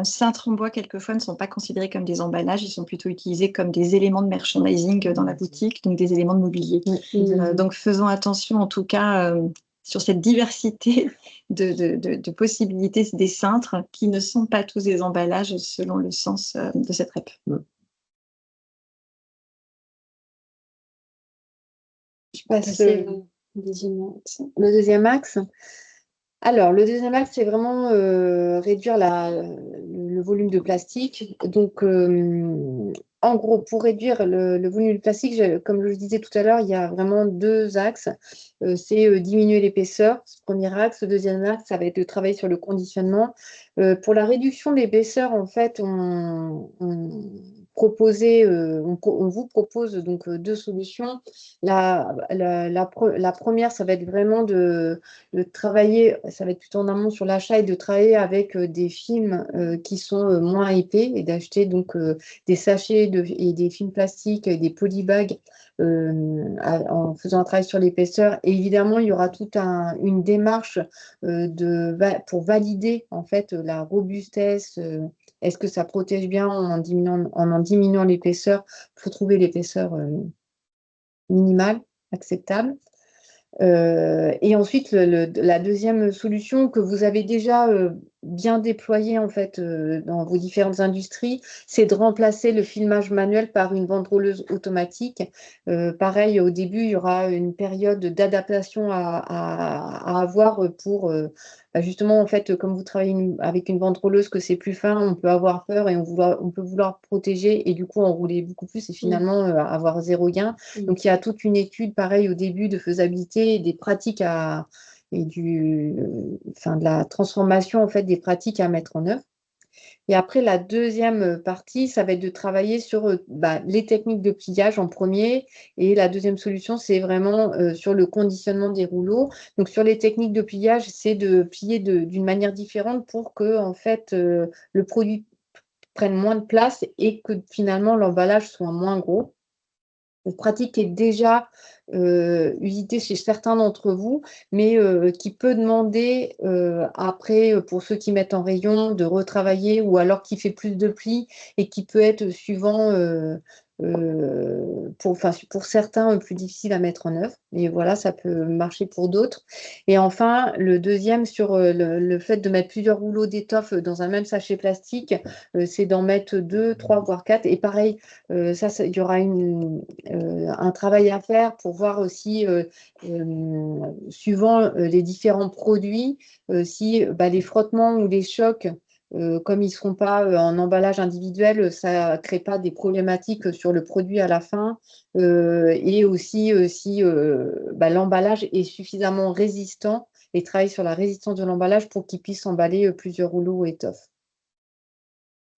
cintres en bois, quelquefois, ne sont pas considérés comme des emballages, ils sont plutôt utilisés comme des éléments de merchandising dans la boutique, donc des éléments de mobilier. Donc faisons attention en tout cas sur cette diversité de possibilités des cintres qui ne sont pas tous des emballages selon le sens de cette REP. Je passe le deuxième axe. Alors, le deuxième axe, c'est vraiment réduire le volume de plastique. Donc, en gros, pour réduire le volume de plastique, comme je le disais tout à l'heure, il y a vraiment 2 axes. C'est diminuer l'épaisseur, ce premier axe. Le deuxième axe, ça va être de travailler sur le conditionnement. Pour la réduction de l'épaisseur, en fait, on vous propose donc 2 solutions. La première, ça va être vraiment de travailler, ça va être plutôt en amont sur l'achat et de travailler avec des films qui sont moins épais et d'acheter donc des sachets et des films plastiques et des polybags en faisant un travail sur l'épaisseur. Et évidemment, il y aura toute une démarche pour valider en fait la robustesse. Est-ce que ça protège bien en diminuant l'épaisseur pour trouver l'épaisseur minimale, acceptable. Et ensuite, la deuxième solution que vous avez déjà bien déployée en fait dans vos différentes industries, c'est de remplacer le filmage manuel par une banderoleuse automatique. Pareil, au début, il y aura une période d'adaptation à avoir pour justement, en fait, comme vous travaillez avec une banderoleuse, que c'est plus fin, on peut avoir peur et on peut vouloir protéger et du coup enrouler beaucoup plus et finalement avoir 0 gain. Donc, il y a toute une étude, pareil, au début de faisabilité, des pratiques de la transformation en fait des pratiques à mettre en œuvre. Et après, la deuxième partie, ça va être de travailler sur les techniques de pliage en premier. Et la deuxième solution, c'est vraiment sur le conditionnement des rouleaux. Donc, sur les techniques de pliage, c'est de plier d'une manière différente pour que, en fait, le produit prenne moins de place et que finalement, l'emballage soit moins gros. Une pratique qui est déjà usitée chez certains d'entre vous, mais qui peut demander après, pour ceux qui mettent en rayon, de retravailler ou alors qui fait plus de plis et qui peut être suivant pour certains plus difficile à mettre en œuvre. Et voilà, ça peut marcher pour d'autres. Et enfin, le deuxième sur le fait de mettre plusieurs rouleaux d'étoffe dans un même sachet plastique, c'est d'en mettre 2, 3, voire 4. Et pareil, il y aura un travail à faire pour voir aussi, suivant les différents produits, si les frottements ou les chocs, comme ils ne seront pas en emballage individuel, ça ne crée pas des problématiques sur le produit à la fin. Et aussi si l'emballage est suffisamment résistant et travailler sur la résistance de l'emballage pour qu'il puisse emballer plusieurs rouleaux ou étoffes.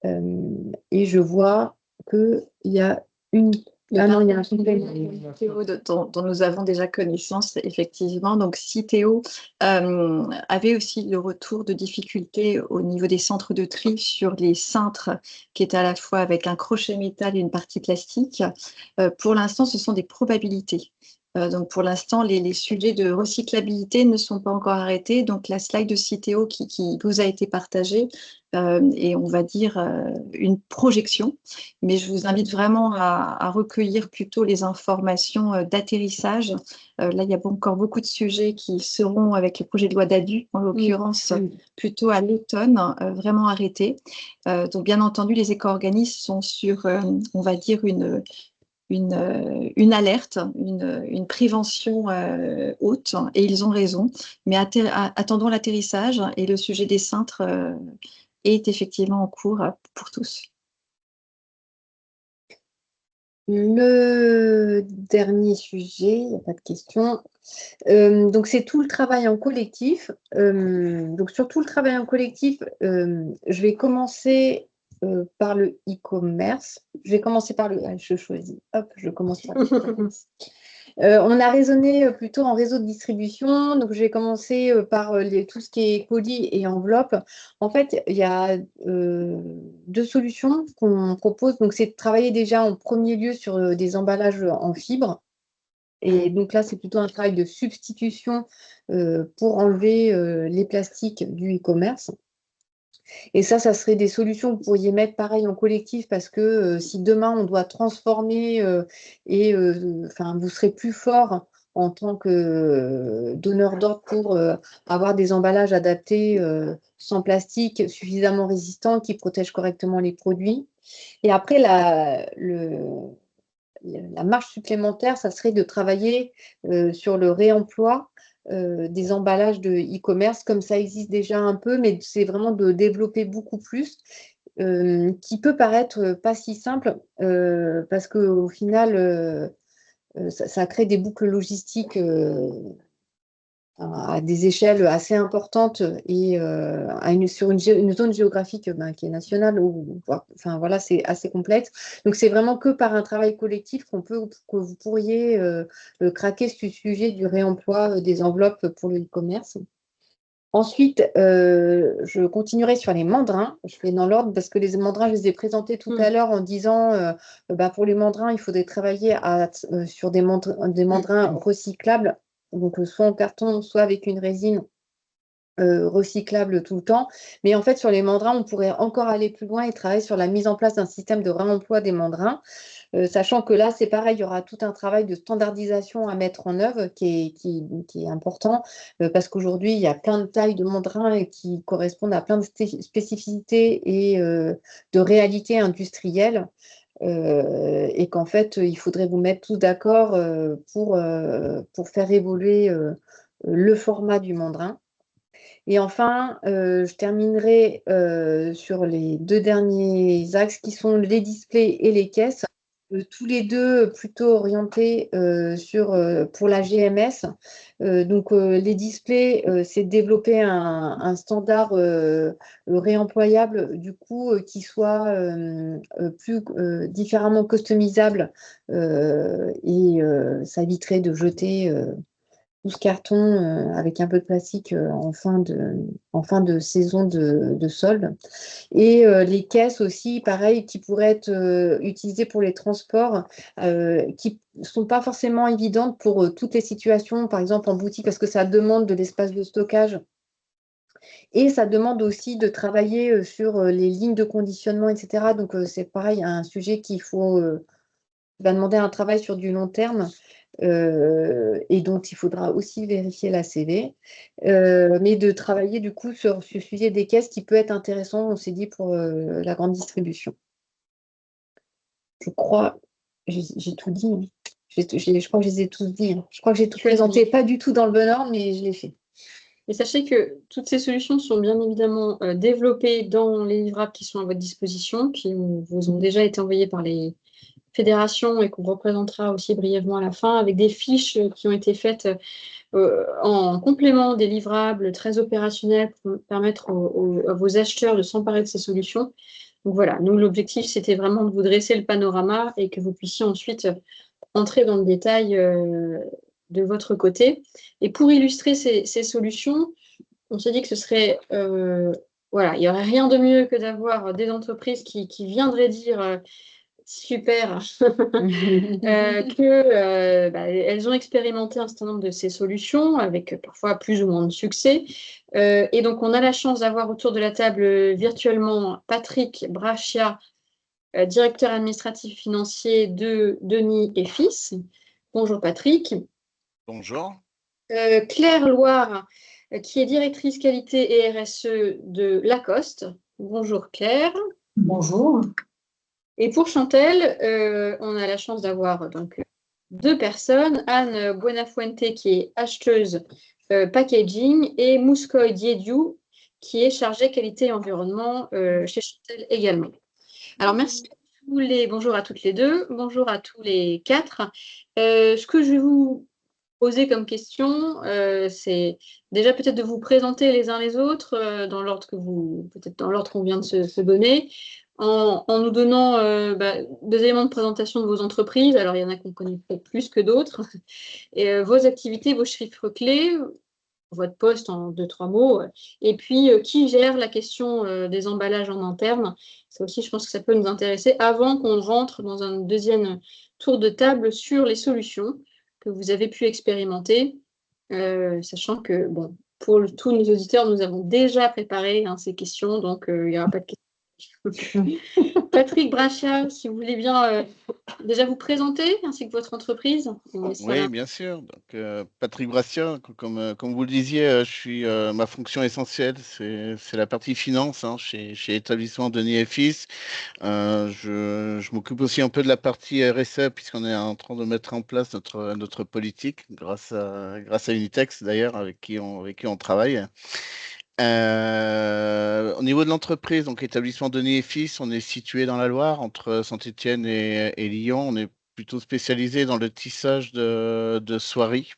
Et je vois qu'il y a une... Ah non, il y a un complément. Théo, dont nous avons déjà connaissance, effectivement. Donc, si Théo avait aussi le retour de difficultés au niveau des centres de tri sur les cintres, qui est à la fois avec un crochet métal et une partie plastique, pour l'instant, ce sont des probabilités. Donc, pour l'instant, les sujets de recyclabilité ne sont pas encore arrêtés. Donc, la slide de Citeo qui vous a été partagée est, on va dire, une projection. Mais je vous invite vraiment à recueillir plutôt les informations d'atterrissage. Là, il y a encore beaucoup de sujets qui seront, avec le projet de loi d'ADU, en l'occurrence, plutôt à l'automne, vraiment arrêtés. Donc, bien entendu, les éco-organismes sont sur, on va dire, une alerte, une prévention haute, et ils ont raison. Mais attendons l'atterrissage, et le sujet des cintres est effectivement en cours pour tous. Le dernier sujet, il n'y a pas de question. Donc, c'est tout le travail en collectif. Donc, sur tout le travail en collectif, je vais commencer par le e-commerce. Je vais commencer par le... je choisis. Hop, je commence par le e-commerce. On a raisonné plutôt en réseau de distribution. Donc, je vais commencer par tout ce qui est colis et enveloppes. En fait, il y a deux solutions qu'on propose. Donc, c'est de travailler déjà en premier lieu sur des emballages en fibre. Et donc là, c'est plutôt un travail de substitution pour enlever les plastiques du e-commerce. Et ça serait des solutions que vous pourriez mettre pareil en collectif parce que si demain on doit transformer vous serez plus fort en tant que donneur d'ordre pour avoir des emballages adaptés sans plastique, suffisamment résistants, qui protègent correctement les produits. Et après, la marge supplémentaire, ça serait de travailler sur le réemploi des emballages de e-commerce, comme ça existe déjà un peu, mais c'est vraiment de développer beaucoup plus, qui peut paraître pas si simple, parce qu'au final, ça crée des boucles logistiques à des échelles assez importantes et sur une zone géographique qui est nationale, voilà, c'est assez complexe. Donc, c'est vraiment que par un travail collectif que vous pourriez craquer ce sujet du réemploi des enveloppes pour le e-commerce. Ensuite, je continuerai sur les mandrins. Je fais dans l'ordre parce que les mandrins, je les ai présentés tout à l'heure en disant pour les mandrins, il faudrait travailler sur des mandrins recyclables, donc soit en carton, soit avec une résine recyclable tout le temps. Mais en fait, sur les mandrins, on pourrait encore aller plus loin et travailler sur la mise en place d'un système de réemploi des mandrins. Sachant que là, c'est pareil, il y aura tout un travail de standardisation à mettre en œuvre qui est important parce qu'aujourd'hui, il y a plein de tailles de mandrins qui correspondent à plein de spécificités et de réalités industrielles. Et qu'en fait, il faudrait vous mettre tous d'accord pour faire évoluer le format du mandrin. Et enfin, je terminerai sur les deux derniers axes qui sont les displays et les caisses. Tous les deux plutôt orientés pour la GMS. Donc, les displays, c'est de développer un standard réemployable, du coup, qui soit plus différemment customisable et ça éviterait de jeter tout ce carton avec un peu de plastique en fin de saison de solde. Et les caisses aussi, pareil, qui pourraient être utilisées pour les transports, qui ne sont pas forcément évidentes pour toutes les situations, par exemple en boutique, parce que ça demande de l'espace de stockage. Et ça demande aussi de travailler sur les lignes de conditionnement, etc. Donc, c'est pareil, un sujet qui va demander un travail sur du long terme. Et dont il faudra aussi vérifier la CV, mais de travailler du coup sur ce sujet des caisses qui peut être intéressant, on s'est dit, pour la grande distribution. Je crois, j'ai tout dit. Je crois que je les ai tous dit, hein. Je crois que j'ai tout présenté, pas du tout dans le bon ordre, mais je l'ai fait. Et sachez que toutes ces solutions sont bien évidemment développées dans les livrables qui sont à votre disposition, qui vous ont déjà été envoyés par les fédérations et qu'on représentera aussi brièvement à la fin, avec des fiches qui ont été faites en complément des livrables très opérationnels pour permettre à vos acheteurs de s'emparer de ces solutions. Donc voilà, nous, l'objectif, c'était vraiment de vous dresser le panorama et que vous puissiez ensuite entrer dans le détail de votre côté. Et pour illustrer ces solutions, on s'est dit que ce serait, voilà, il n'y aurait rien de mieux que d'avoir des entreprises qui viendraient dire super elles ont expérimenté un certain nombre de ces solutions avec parfois plus ou moins de succès. Et donc, on a la chance d'avoir autour de la table virtuellement Patrick Brachia, directeur administratif financier de Denis et Fils. Bonjour Patrick. Bonjour. Claire Loire, qui est directrice qualité et RSE de Lacoste. Bonjour Claire. Bonjour. Et pour Chantal, on a la chance d'avoir donc deux personnes, Anne Buenafuente qui est acheteuse packaging et Mouskoy Diediou qui est chargée qualité et environnement chez Chantal également. Alors merci bonjour à toutes les deux, bonjour à tous les quatre. Ce que je vais vous poser comme question, c'est déjà peut-être de vous présenter les uns les autres dans l'ordre peut-être dans l'ordre qu'on vient de se donner, en nous donnant des éléments de présentation de vos entreprises. Alors il y en a qu'on connaît peut-être plus que d'autres, et vos activités, vos chiffres clés, votre poste en 2-3 mots, et puis qui gère la question des emballages en interne. Ça aussi, je pense que ça peut nous intéresser avant qu'on rentre dans un deuxième tour de table sur les solutions que vous avez pu expérimenter, sachant que, bon, pour tous nos auditeurs, nous avons déjà préparé ces questions, donc il n'y aura pas de questions. Patrick Brachia, si vous voulez bien déjà vous présenter, ainsi que votre entreprise. Oui, bien sûr. Donc, Patrick Brachia, comme vous le disiez, ma fonction essentielle, c'est la partie finance chez Établissement Denis et Fils. Je m'occupe aussi un peu de la partie RSE, puisqu'on est en train de mettre en place notre politique, grâce à Unitex d'ailleurs, avec qui on travaille. Au niveau de l'entreprise, donc établissement Denis et Fils, on est situé dans la Loire, entre Saint-Étienne et Lyon. On est plutôt spécialisé dans le tissage de soieries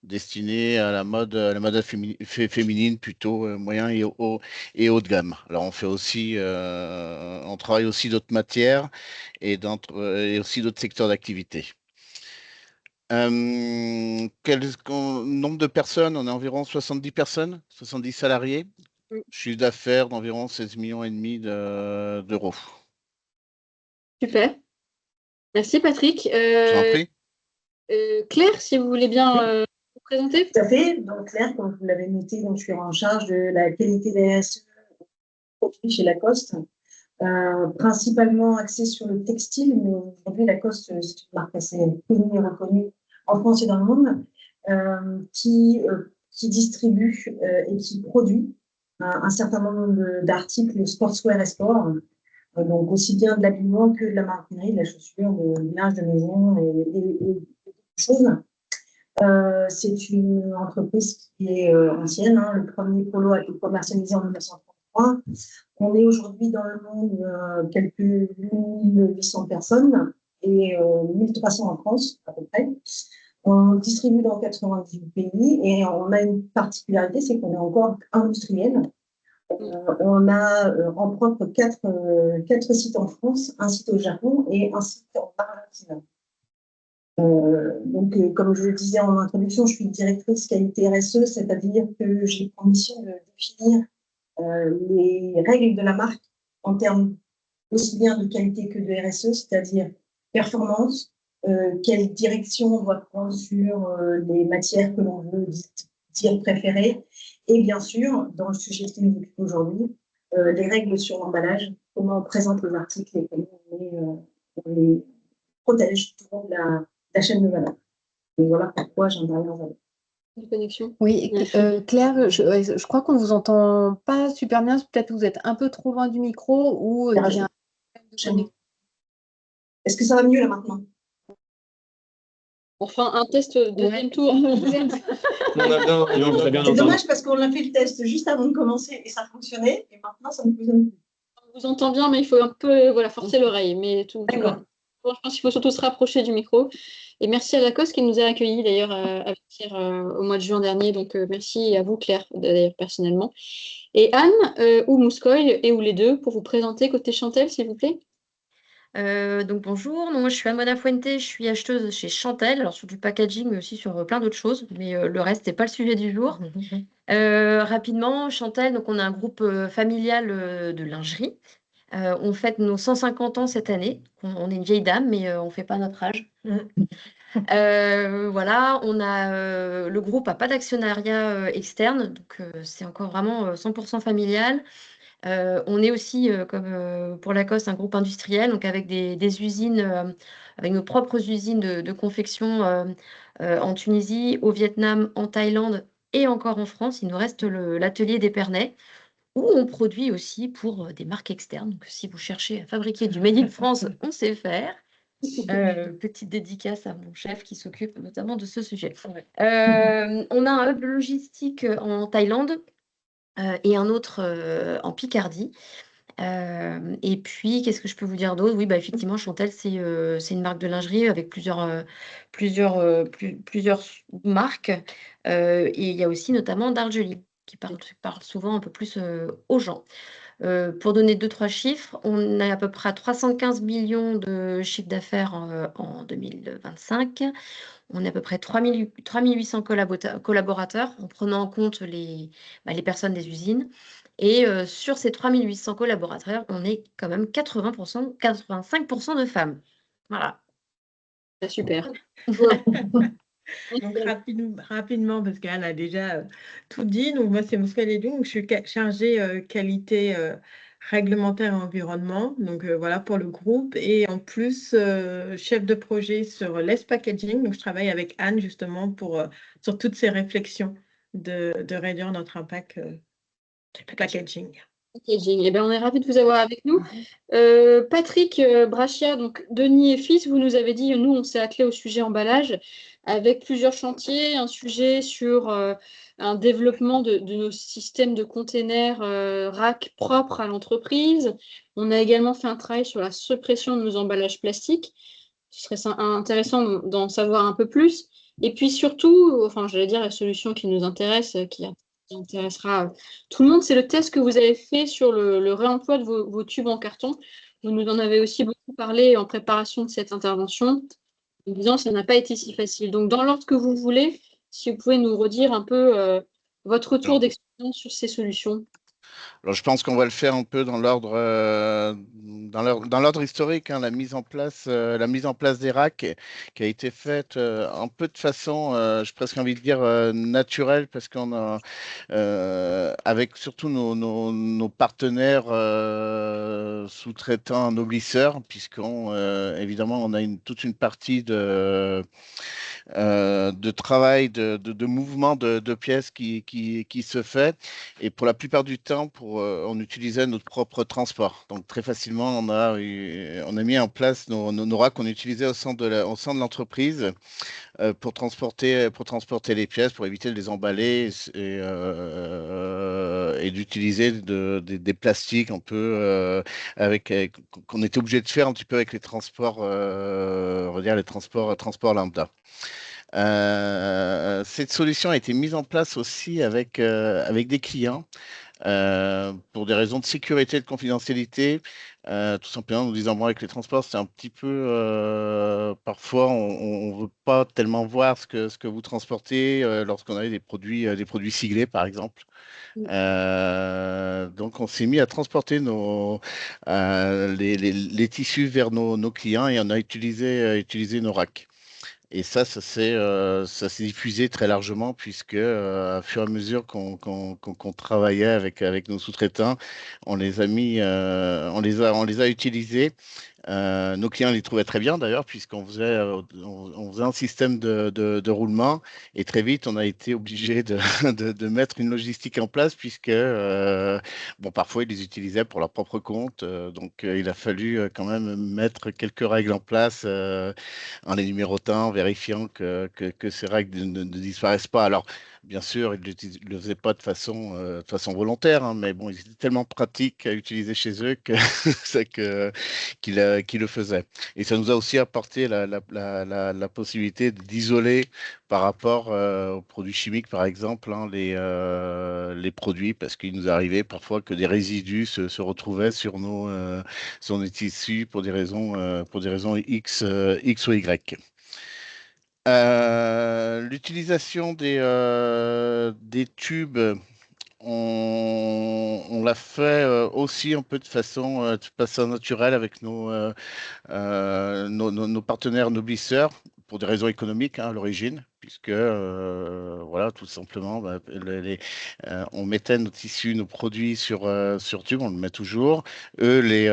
destinées à la mode féminine, plutôt moyen et haut de gamme. Alors on travaille aussi d'autres matières et aussi d'autres secteurs d'activité. Nombre de personnes? On est environ 70 personnes, 70 salariés. Chiffre d'affaires d'environ 16,5 millions d'euros. Super. Merci Patrick. Je vous en prie. Claire, si vous voulez bien vous présenter. Tout à fait. Donc, Claire, comme vous l'avez noté, donc, je suis en charge de la qualité des RSE chez Lacoste, principalement axée sur le textile, mais aujourd'hui, Lacoste, c'est une marque assez connue et reconnue en France et dans le monde, qui distribue et qui produit un certain nombre d'articles sportswear et sport, donc aussi bien de l'habillement que de la maroquinerie, de la chaussure, du linge de maison et d'autres choses. C'est une entreprise qui est ancienne. Le premier polo a été commercialisé en 1933. On est aujourd'hui dans le monde quelques 1800 personnes et 1300 en France à peu près. On distribue dans 98 pays et on a une particularité, c'est qu'on est encore industriel. On a en propre quatre sites en France, un site au Japon et un site en Argentine. Donc, comme je le disais en introduction, je suis directrice qualité RSE, c'est-à-dire que j'ai pour mission de définir les règles de la marque en termes aussi bien de qualité que de RSE, c'est-à-dire performance, quelle direction on doit prendre sur les matières que l'on veut dire préférées, et bien sûr, dans le sujet qui nous occupe aujourd'hui, les règles sur l'emballage, comment on présente les articles et comment on les protège tout au long de la chaîne de valeur. Et voilà pourquoi j'interviens dans Une connexion. Oui, Claire, je crois qu'on ne vous entend pas super bien. Peut-être que vous êtes un peu trop loin du micro ou il y a un problème de connexion. Est-ce que ça va mieux là maintenant? Enfin, un test deuxième tour. On a bien, C'est dommage parce qu'on a fait le test juste avant de commencer et ça fonctionnait. Et maintenant, ça ne fonctionne plus. On vous entend bien, mais il faut un peu forcer l'oreille. Mais tout va. D'accord. Bon, je pense qu'il faut surtout se rapprocher du micro. Et merci à Lacoste qui nous a accueillis d'ailleurs avec Pierre au mois de juin dernier. Donc merci à vous, Claire, d'ailleurs personnellement. Et Anne ou Mouscoil, et ou les deux, pour vous présenter côté Chantel, s'il vous plaît. Donc bonjour, moi je suis Anne Buenafuente, je suis acheteuse chez Chantel, alors sur du packaging mais aussi sur plein d'autres choses, mais le reste n'est pas le sujet du jour. Rapidement, Chantel, donc on a un groupe familial de lingerie. On fête nos 150 ans cette année. On est une vieille dame, mais on ne fait pas notre âge. Voilà, le groupe n'a pas d'actionnariat externe, donc c'est encore vraiment 100% familial. On est aussi, comme pour Lacoste, un groupe industriel, donc avec des usines, avec nos propres usines de confection en Tunisie, au Vietnam, en Thaïlande et encore en France. Il nous reste l'atelier d'Épernay, où on produit aussi pour des marques externes. Donc, si vous cherchez à fabriquer du Made in France, on sait faire. Petite dédicace à mon chef qui s'occupe notamment de ce sujet. On a un hub logistique en Thaïlande et un autre en Picardie. Et puis, qu'est-ce que je peux vous dire d'autre? Oui, bah, effectivement, Chantel, c'est une marque de lingerie avec plusieurs marques. Et il y a aussi notamment Darjeeling qui parle souvent un peu plus aux gens. Pour donner 2-3 chiffres, on est à peu près à 315 millions de chiffre d'affaires en 2025. On est à peu près 3800 collaborateurs en prenant en compte les personnes des usines. Et sur ces 3800 collaborateurs, on est quand même 85% de femmes. Voilà. C'est super. Donc rapidement, parce qu'Anne a déjà tout dit. Donc moi, c'est Mouscal Edou, je suis chargée qualité réglementaire et environnement. Donc voilà pour le groupe. Et en plus, chef de projet sur Less Packaging. Donc je travaille avec Anne justement sur toutes ces réflexions de réduire notre impact packaging. Eh bien, on est ravis de vous avoir avec nous. Patrick Brachia, donc Denis et Fils, vous nous avez dit, nous, on s'est attelé au sujet emballage avec plusieurs chantiers, un sujet sur un développement de nos systèmes de containers RAC propres à l'entreprise. On a également fait un travail sur la suppression de nos emballages plastiques. Ce serait intéressant d'en savoir un peu plus. Et puis surtout, enfin, j'allais dire la solution qui nous intéresse, qui intéressera tout le monde, c'est le test que vous avez fait sur le réemploi de vos tubes en carton. Vous nous en avez aussi beaucoup parlé en préparation de cette intervention, en disant que ça n'a pas été si facile. Donc, dans l'ordre que vous voulez, si vous pouvez nous redire un peu votre retour d'expérience sur ces solutions. Alors, je pense qu'on va le faire un peu dans l'ordre historique, hein, la mise en place des racks qui a été faite un peu de façon, j'ai presque envie de dire naturelle, parce qu'on a avec surtout nos partenaires sous-traitants noblisseurs, puisqu'on évidemment on a toute une partie de travail, de mouvement de pièces qui se fait. Et pour la plupart du temps, on utilisait notre propre transport. Donc très facilement, on a mis en place nos racks qu'on utilisait au sein de l'entreprise pour transporter les pièces, pour éviter de les emballer et d'utiliser des plastiques un peu qu'on était obligé de faire un petit peu avec les transports, on va dire les transports lambda. Cette solution a été mise en place aussi avec des clients pour des raisons de sécurité et de confidentialité. Tout simplement, nous disant, bon, avec les transports, c'est un petit peu, parfois, on ne veut pas tellement voir ce que vous transportez lorsqu'on a des produits siglés, par exemple. Donc, on s'est mis à transporter les tissus vers nos clients et on a utilisé nos racks. Et ça s'est diffusé très largement puisque, à fur et à mesure qu'on travaillait avec nos sous-traitants, on les a utilisés Nos clients les trouvaient très bien d'ailleurs, puisqu'on faisait, on faisait un système de roulement et très vite on a été obligé de mettre une logistique en place puisque bon, parfois ils les utilisaient pour leur propre compte. Donc il a fallu quand même mettre quelques règles en place en les numérotant, en vérifiant que ces règles ne disparaissent pas. Alors, bien sûr, ils ne le faisaient pas de façon volontaire, hein, mais bon, ils étaient tellement pratiques à utiliser chez eux qu'ils le faisaient. Et ça nous a aussi apporté la possibilité d'isoler par rapport aux produits chimiques, par exemple, hein, les produits, parce qu'il nous arrivait parfois que des résidus se retrouvaient sur nos tissus pour des raisons X ou Y. L'utilisation des tubes, on l'a fait aussi un peu de façon naturelle avec nos partenaires noblisseurs pour des raisons économiques hein, à l'origine, puisque voilà, tout simplement, bah, on mettait nos tissus, nos produits sur tubes, on le met toujours. Eux les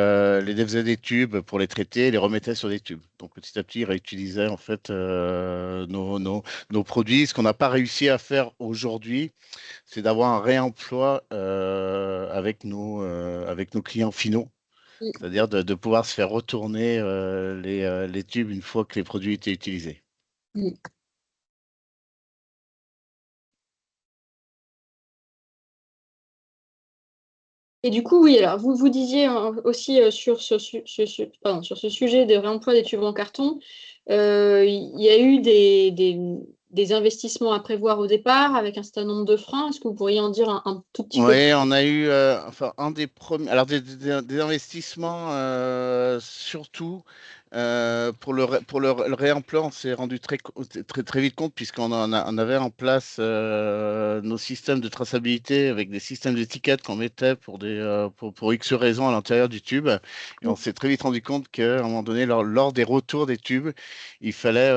faisaient des tubes pour les traiter et les remettaient sur des tubes. Donc petit à petit, ils réutilisaient en fait nos produits. Ce qu'on n'a pas réussi à faire aujourd'hui, c'est d'avoir un réemploi avec nos clients finaux. C'est-à-dire de pouvoir se faire retourner les tubes une fois que les produits étaient utilisés. Et du coup, oui, alors vous disiez aussi sur ce sujet de réemploi des tubes en carton, il y a eu des investissements à prévoir au départ avec un certain nombre de freins. Est-ce que vous pourriez en dire un tout petit peu Oui, plus? on a eu enfin, un des premiers, alors des investissements surtout pour le réemploi, on s'est rendu très vite compte on avait en place nos systèmes de traçabilité avec des systèmes d'étiquettes qu'on mettait pour X raisons à l'intérieur du tube. Et on s'est très vite rendu compte qu'à un moment donné, lors des retours des tubes, il fallait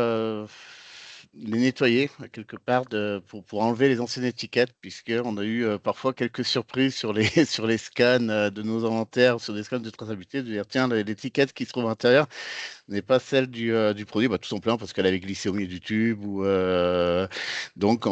les nettoyer quelque part pour enlever les anciennes étiquettes, puisqu'on a eu parfois quelques surprises sur les, sur les scans de nos inventaires, sur des scans de traçabilité, de dire tiens, l'étiquette qui se trouve à l'intérieur n'est pas celle du produit, bah, tout simplement parce qu'elle avait glissé au milieu du tube. Donc,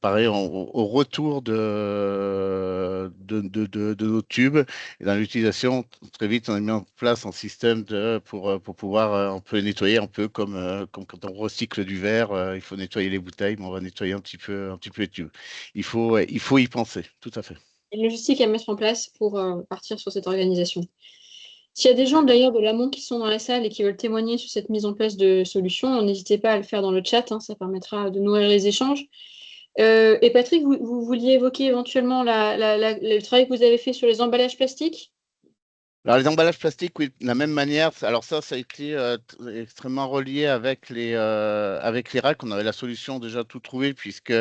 pareil, au retour de nos tubes et dans l'utilisation, très vite, on a mis en place un système pour pouvoir un peu nettoyer, un peu comme quand on recycle du verre, il faut nettoyer les bouteilles, mais on va nettoyer un petit peu les tubes. Il faut y penser, tout à fait. Une logistique à mettre en place pour partir sur cette organisation. S'il y a des gens d'ailleurs de l'amont qui sont dans la salle et qui veulent témoigner sur cette mise en place de solutions, n'hésitez pas à le faire dans le chat, hein, ça permettra de nourrir les échanges. Et Patrick, vous vouliez évoquer éventuellement le travail que vous avez fait sur les emballages plastiques? Alors, les emballages plastiques, oui, de la même manière. Alors ça a été extrêmement relié avec les racks. On avait la solution déjà tout trouvée, puisque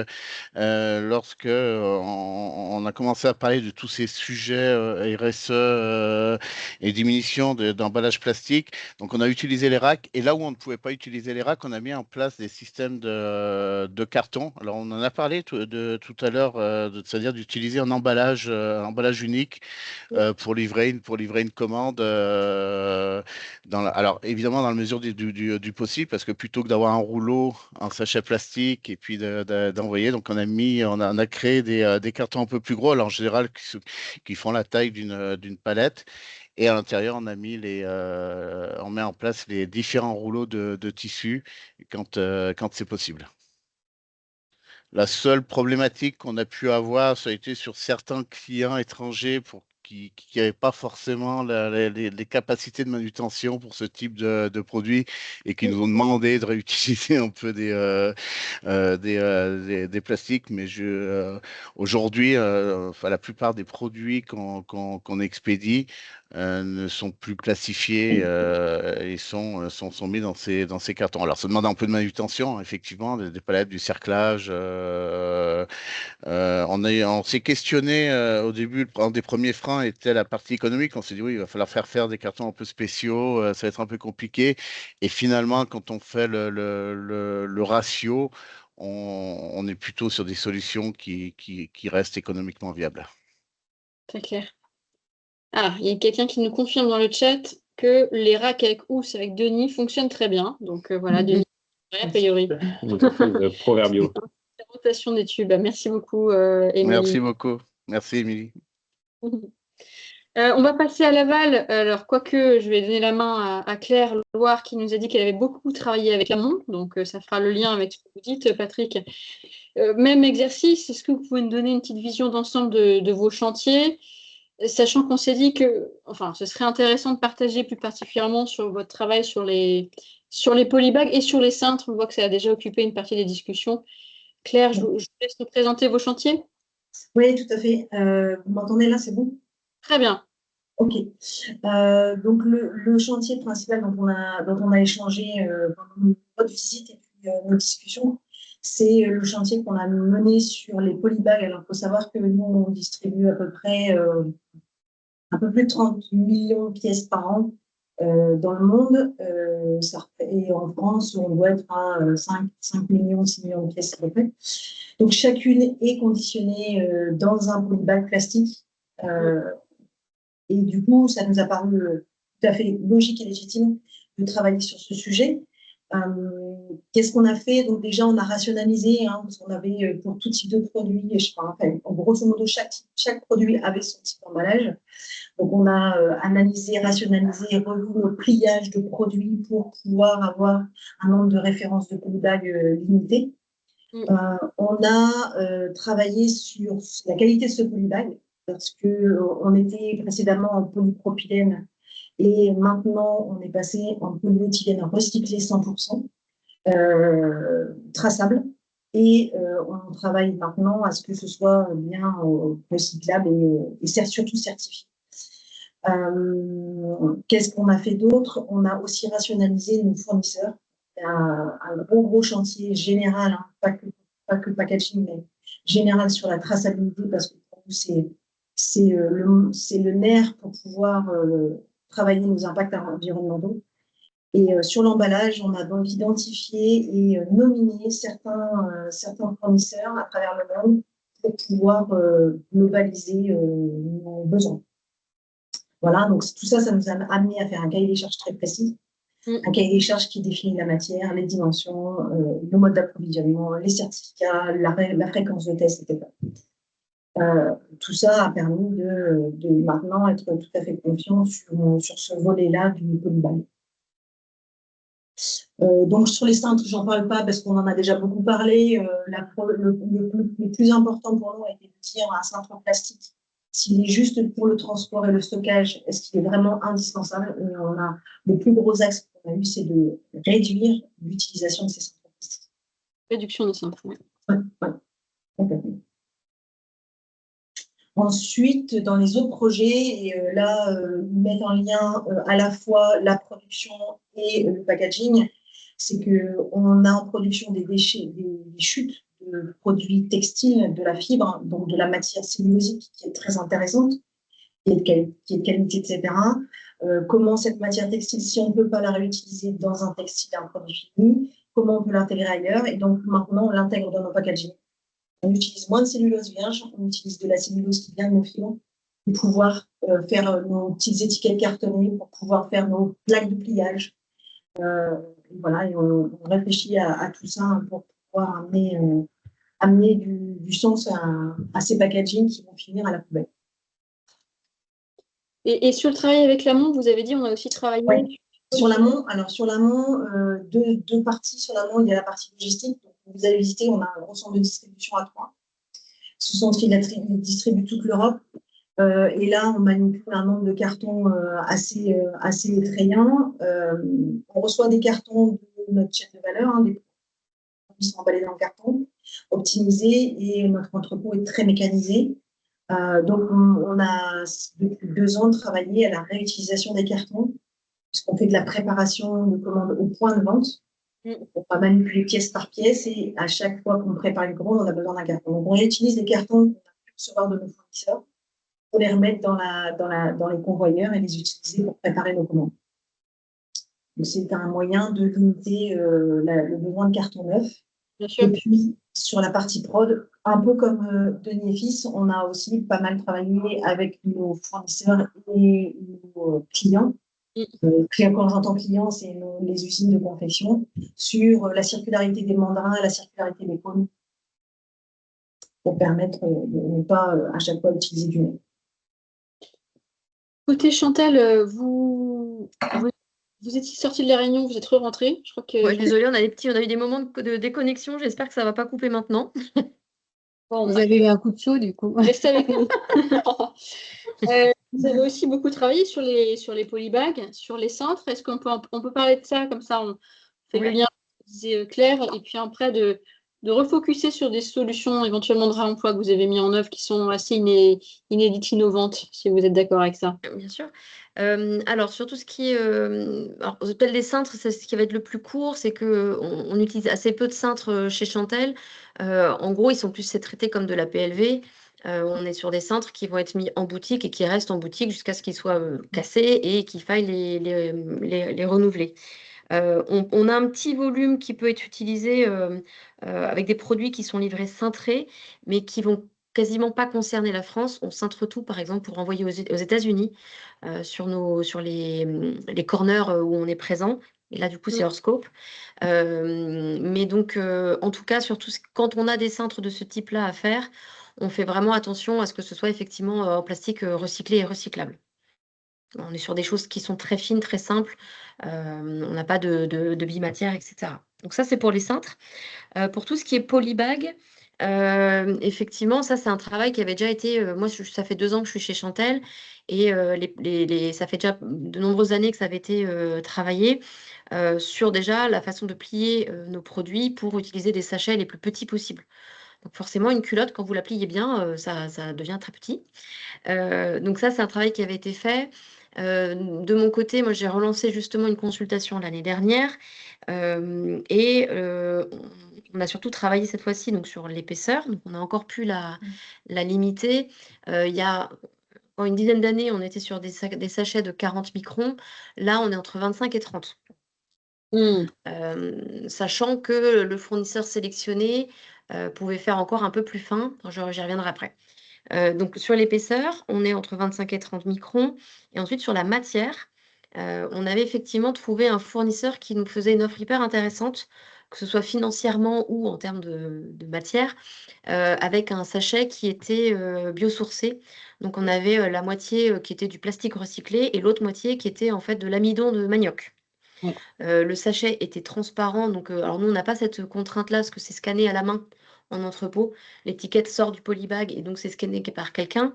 lorsque on a commencé à parler de tous ces sujets RSE et diminution d'emballage plastique, donc on a utilisé les racks. Et là où on ne pouvait pas utiliser les racks, on a mis en place des systèmes de carton. Alors on en a parlé tout à l'heure, c'est-à-dire d'utiliser un emballage unique pour livrer une commande. Alors, évidemment, dans la mesure du possible, parce que plutôt que d'avoir un rouleau, un sachet plastique et puis d'envoyer, donc on a créé des cartons un peu plus gros, alors en général qui font la taille d'une palette. Et à l'intérieur, on met en place les différents rouleaux de tissu quand c'est possible. La seule problématique qu'on a pu avoir, ça a été sur certains clients étrangers qui n'avaient pas forcément les capacités de manutention pour ce type de produit et qui nous ont demandé de réutiliser un peu des plastiques. Mais aujourd'hui, la plupart des produits qu'on expédie ne sont plus classifiés et sont mis dans ces cartons. Alors, ça demande un peu de manutention, effectivement, des palettes, du cerclage. On s'est questionné au début, un des premiers freins était la partie économique. On s'est dit, oui, il va falloir faire des cartons un peu spéciaux, ça va être un peu compliqué. Et finalement, quand on fait le ratio, on est plutôt sur des solutions qui restent économiquement viables. Très clair. Ah, il y a quelqu'un qui nous confirme dans le chat que les racks avec housse avec Denis fonctionnent très bien. Donc voilà, Denis, a priori. Proverbio. Rotation des tubes. Merci beaucoup, Émilie. Merci beaucoup. Merci, Émilie. On va passer à l'aval. Alors, quoique, je vais donner la main à Claire Loire qui nous a dit qu'elle avait beaucoup travaillé avec l'amont. Donc, ça fera le lien avec ce que vous dites, Patrick. Même exercice, est-ce que vous pouvez nous donner une petite vision d'ensemble de vos chantiers, sachant qu'on s'est dit que, enfin, ce serait intéressant de partager plus particulièrement sur votre travail sur les polybags et sur les cintres. On voit que ça a déjà occupé une partie des discussions. Claire, je vous laisse nous présenter vos chantiers. Oui, tout à fait. Vous m'entendez là, c'est bon? Très bien. Ok. Donc, le chantier principal dont on a échangé pendant notre visite et puis nos discussions, c'est le chantier qu'on a mené sur les polybags. Alors, il faut savoir que nous, on distribue à peu près un peu plus de 30 millions de pièces par an dans le monde. Et en France, on doit être à 5 millions, 6 millions de pièces à peu près. Donc, chacune est conditionnée dans un polybag plastique. Et du coup, ça nous a paru tout à fait logique et légitime de travailler sur ce sujet. Qu'est-ce qu'on a fait? Donc déjà, on a rationalisé, parce qu'on avait pour tout type de produit, je sais pas, enfin, en grosso modo, chaque produit avait son type d'emballage. Donc on a analysé, rationalisé, revu nos pliages de produits pour pouvoir avoir un nombre de références de polybags limité. On a travaillé sur la qualité de ce polybag, parce qu'on était précédemment en polypropylène et maintenant on est passé en polyéthylène recyclé 100%, traçable. Et on travaille maintenant à ce que ce soit bien recyclable et surtout certifié. Qu'est-ce qu'on a fait d'autre? On a aussi rationalisé nos fournisseurs. Un gros chantier général, pas que packaging, mais général sur la traçabilité, parce que pour nous, c'est le nerf pour pouvoir travailler nos impacts environnementaux. Et sur l'emballage, on a donc identifié et nominé certains fournisseurs à travers le monde pour pouvoir globaliser nos besoins. Voilà, donc tout ça, ça nous a amené à faire un cahier des charges très précis. Un cahier des charges qui définit la matière, les dimensions, le mode d'approvisionnement, les certificats, la fréquence de test, etc. Tout ça a permis de maintenant être tout à fait confiant sur ce volet-là du polybag. Donc sur les cintres, j'en parle pas parce qu'on en a déjà beaucoup parlé. Le plus important pour nous a été de dire un cintre plastique, s'il est juste pour le transport et le stockage, est-ce qu'il est vraiment indispensable? Le plus gros axe qu'on a eu, c'est de réduire l'utilisation de ces cintres plastiques. Réduction des cintres, oui. Ouais, complètement. Ensuite, dans les autres projets, et là, ils mettent en lien à la fois la production et le packaging, c'est qu'on a en production des déchets, des chutes de produits textiles, de la fibre, donc de la matière cellulosique qui est très intéressante, qui est de qualité, etc. Comment cette matière textile, si on ne peut pas la réutiliser dans un textile, un produit fini, comment on peut l'intégrer ailleurs? Et donc maintenant, on l'intègre dans nos packaging. On utilise moins de cellulose vierge, on utilise de la cellulose qui vient de nos fibres pour pouvoir faire nos petites étiquettes cartonnées, pour pouvoir faire nos plaques de pliage. Voilà, et on réfléchit à tout ça pour pouvoir amener du sens à ces packaging qui vont finir à la poubelle. Et sur le travail avec l'amont, vous avez dit on a aussi travaillé sur l'amont. Alors sur l'amont, deux parties. Sur l'amont, il y a la partie logistique. Donc, vous avez visité, on a un gros centre de distribution à Troyes. Ce centre, il distribue toute l'Europe. Et là, on manipule un nombre de cartons assez effrayant. On reçoit des cartons de notre chaîne de valeur, des produits sont emballés dans le carton, optimisés, et notre entrepôt est très mécanisé. Donc, on a depuis 2 ans travaillé à la réutilisation des cartons, puisqu'on fait de la préparation de commandes au point de vente. On va manipuler pièce par pièce, et à chaque fois qu'on prépare une commande, on a besoin d'un carton. Donc, on réutilise les cartons qu'on a pu recevoir de nos fournisseurs pour les remettre dans les convoyeurs et les utiliser pour préparer nos commandes. C'est un moyen de limiter le besoin de carton neuf. Et puis, sur la partie prod, un peu comme Denis et Fils, on a aussi pas mal travaillé avec nos fournisseurs et nos clients Quand j'entends client, c'est les usines de confection, sur la circularité des mandrins, la circularité des pommes, pour permettre de ne pas à chaque fois utiliser du lait. Écoutez, Chantal, vous étiez sortie de la réunion, vous êtes re-rentrée. Je crois que Ouais, désolée, on a eu des moments de déconnexion. J'espère que ça ne va pas couper maintenant. bon, Vous avez eu un coup de chaud, du coup. restez avec nous. Vous avez aussi beaucoup travaillé sur les polybags, sur les cintres. Est-ce on peut parler de ça, comme ça on fait le Ouais. lien, disait Claire, et puis après de refocuser sur des solutions éventuellement de réemploi que vous avez mis en œuvre qui sont assez inédites, innovantes, si vous êtes d'accord avec ça. Bien sûr. Alors, sur tout ce qui est. Alors, aux hôtels des cintres, c'est ce qui va être le plus court, c'est qu'on utilise assez peu de cintres chez Chantel. En gros, ils sont plus traités comme de la PLV. On est sur des cintres qui vont être mis en boutique et qui restent en boutique jusqu'à ce qu'ils soient cassés et qu'il faille les renouveler. On a un petit volume qui peut être utilisé avec des produits qui sont livrés cintrés, mais qui vont quasiment pas concerner la France. On cintre tout, par exemple, pour envoyer aux États-Unis sur les corners où on est présent. Et là, du coup, c'est hors scope. Mais donc, en tout cas, surtout quand on a des cintres de ce type-là à faire, on fait vraiment attention à ce que ce soit effectivement en plastique recyclé et recyclable. On est sur des choses qui sont très fines, très simples. On n'a pas de bimatière, etc. Donc ça, c'est pour les cintres. Pour tout ce qui est polybag, effectivement, ça, c'est un travail qui avait déjà été... moi, ça fait 2 ans que je suis chez Chantel et ça fait déjà de nombreuses années que ça avait été travaillé sur déjà la façon de plier nos produits pour utiliser des sachets les plus petits possibles. Donc forcément, une culotte, quand vous la pliez bien, ça devient très petit. Donc ça, c'est un travail qui avait été fait. De mon côté, moi, j'ai relancé justement une consultation l'année dernière et on a surtout travaillé cette fois-ci donc sur l'épaisseur. Donc on a encore pu la limiter. Il y a une dizaine d'années, on était sur des sachets de 40 microns. Là, on est entre 25 et 30. Sachant que le fournisseur sélectionné pouvait faire encore un peu plus fin. J'y reviendrai après. Donc sur l'épaisseur, on est entre 25 et 30 microns. Et ensuite, sur la matière, on avait effectivement trouvé un fournisseur qui nous faisait une offre hyper intéressante, que ce soit financièrement ou en termes de matière, avec un sachet qui était biosourcé. Donc on avait la moitié qui était du plastique recyclé et l'autre moitié qui était en fait de l'amidon de manioc. Le sachet était transparent, donc alors nous on n'a pas cette contrainte-là parce que c'est scanné à la main en entrepôt. L'étiquette sort du polybag et donc c'est scanné par quelqu'un.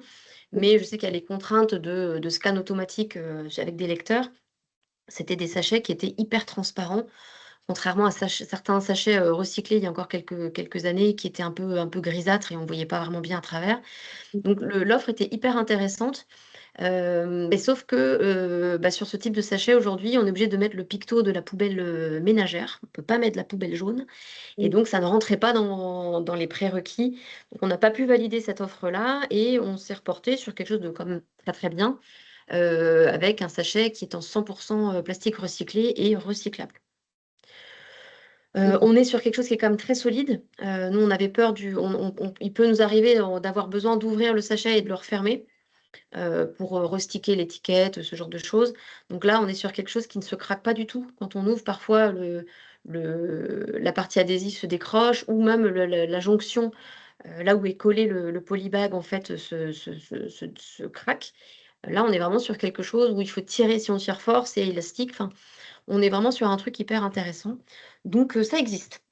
Mais je sais qu'il y a les contraintes de scan automatique avec des lecteurs. C'était des sachets qui étaient hyper transparents, contrairement à certains sachets recyclés il y a encore quelques années qui étaient un peu grisâtres et on ne voyait pas vraiment bien à travers. Donc l'offre était hyper intéressante. Mais sauf que sur ce type de sachet, aujourd'hui, on est obligé de mettre le picto de la poubelle ménagère. On ne peut pas mettre la poubelle jaune. Et donc, ça ne rentrait pas dans les prérequis. Donc, on n'a pas pu valider cette offre-là et on s'est reporté sur quelque chose de quand même très, très bien, avec un sachet qui est en 100% plastique recyclé et recyclable. On est sur quelque chose qui est quand même très solide. Nous, on avait peur il peut nous arriver d'avoir besoin d'ouvrir le sachet et de le refermer. Pour resticker l'étiquette, ce genre de choses. Donc là, on est sur quelque chose qui ne se craque pas du tout. Quand on ouvre, parfois, la partie adhésive se décroche ou même la jonction, là où est collé le polybag, en fait, se craque. Là, on est vraiment sur quelque chose où il faut tirer, si on tire fort, c'est élastique. Enfin, on est vraiment sur un truc hyper intéressant. Donc, ça existe.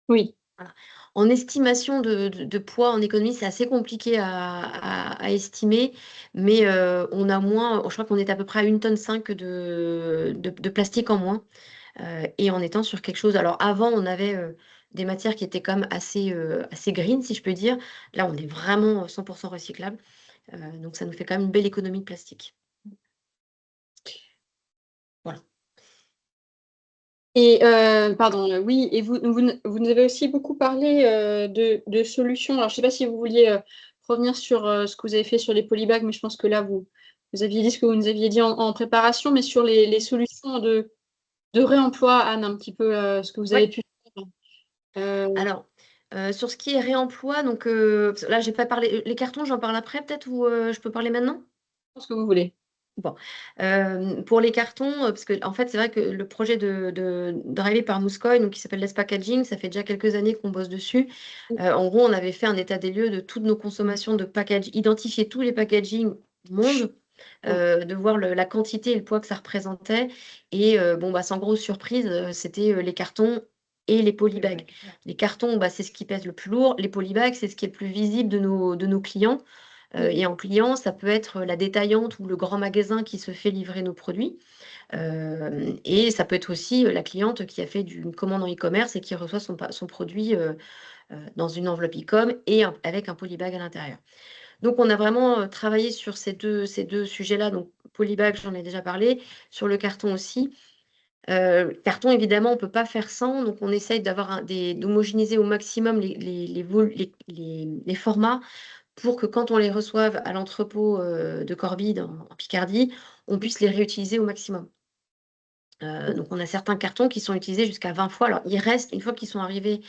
Oui. Voilà. En estimation de poids en économie, c'est assez compliqué à estimer, mais on a moins, je crois qu'on est à peu près à 1,5 tonne de plastique en moins, et en étant sur quelque chose. Alors avant, on avait des matières qui étaient quand même assez green, si je peux dire. Là, on est vraiment 100% recyclable, donc ça nous fait quand même une belle économie de plastique. Voilà. Et pardon, oui, et vous nous avez aussi beaucoup parlé de solutions. Alors, je ne sais pas si vous vouliez revenir sur ce que vous avez fait sur les polybags, mais je pense que là, vous aviez dit ce que vous nous aviez dit en préparation, mais sur les solutions de réemploi, Anne, un petit peu ce que vous avez pu faire. Alors, sur ce qui est réemploi, donc là, j'ai pas parlé. Les cartons, j'en parle après peut-être ou je peux parler maintenant? Ce que vous voulez. Bon, pour les cartons, parce que en fait, c'est vrai que le projet drivé par Mouscoy, donc qui s'appelle Less Packaging, ça fait déjà quelques années qu'on bosse dessus. En gros, on avait fait un état des lieux de toutes nos consommations de packaging, identifier tous les packaging au monde, de voir la quantité et le poids que ça représentait. Et bon, bah, sans grosse surprise, c'était les cartons et les polybags. Les cartons, bah, c'est ce qui pèse le plus lourd. Les polybags, c'est ce qui est le plus visible de nos clients. Et en client, ça peut être la détaillante ou le grand magasin qui se fait livrer nos produits. Et ça peut être aussi la cliente qui a fait une commande en e-commerce et qui reçoit son produit dans une enveloppe e-com et avec un polybag à l'intérieur. Donc, on a vraiment travaillé sur ces deux sujets-là. Donc, polybag, j'en ai déjà parlé. Sur le carton aussi. Carton, évidemment, on ne peut pas faire sans. Donc, on essaye d'homogénéiser au maximum les formats pour que quand on les reçoive à l'entrepôt de Corbide en Picardie, on puisse les réutiliser au maximum. Donc, on a certains cartons qui sont utilisés jusqu'à 20 fois. Alors, ils restent, une fois qu'ils sont arrivés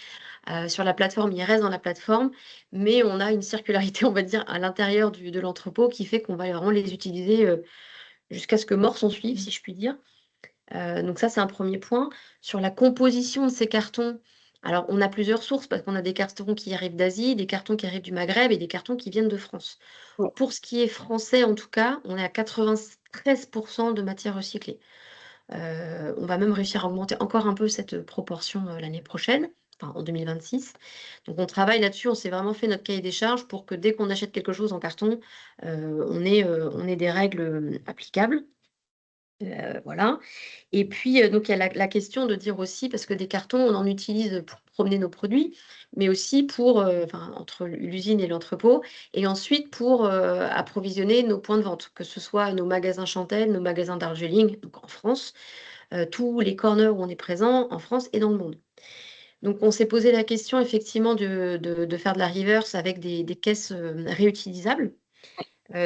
sur la plateforme, ils restent dans la plateforme, mais on a une circularité, on va dire, à l'intérieur de l'entrepôt qui fait qu'on va vraiment les utiliser jusqu'à ce que mort s'en suive, si je puis dire. Donc ça, c'est un premier point. Sur la composition de ces cartons, alors on a plusieurs sources parce qu'on a des cartons qui arrivent d'Asie, des cartons qui arrivent du Maghreb et des cartons qui viennent de France. Ouais. Pour ce qui est français, en tout cas, on est à 93% de matière recyclée. On va même réussir à augmenter encore un peu cette proportion l'année prochaine, enfin en 2026. Donc on travaille là-dessus, on s'est vraiment fait notre cahier des charges pour que dès qu'on achète quelque chose en carton, on ait des règles applicables. Voilà. Et puis, donc, il y a la question de dire aussi, parce que des cartons, on en utilise pour promener nos produits, mais aussi entre l'usine et l'entrepôt, et ensuite pour approvisionner nos points de vente, que ce soit nos magasins Chantel, nos magasins d'Argeling, donc en France, tous les corners où on est présent en France et dans le monde. Donc, on s'est posé la question, effectivement, de faire de la reverse avec des caisses réutilisables.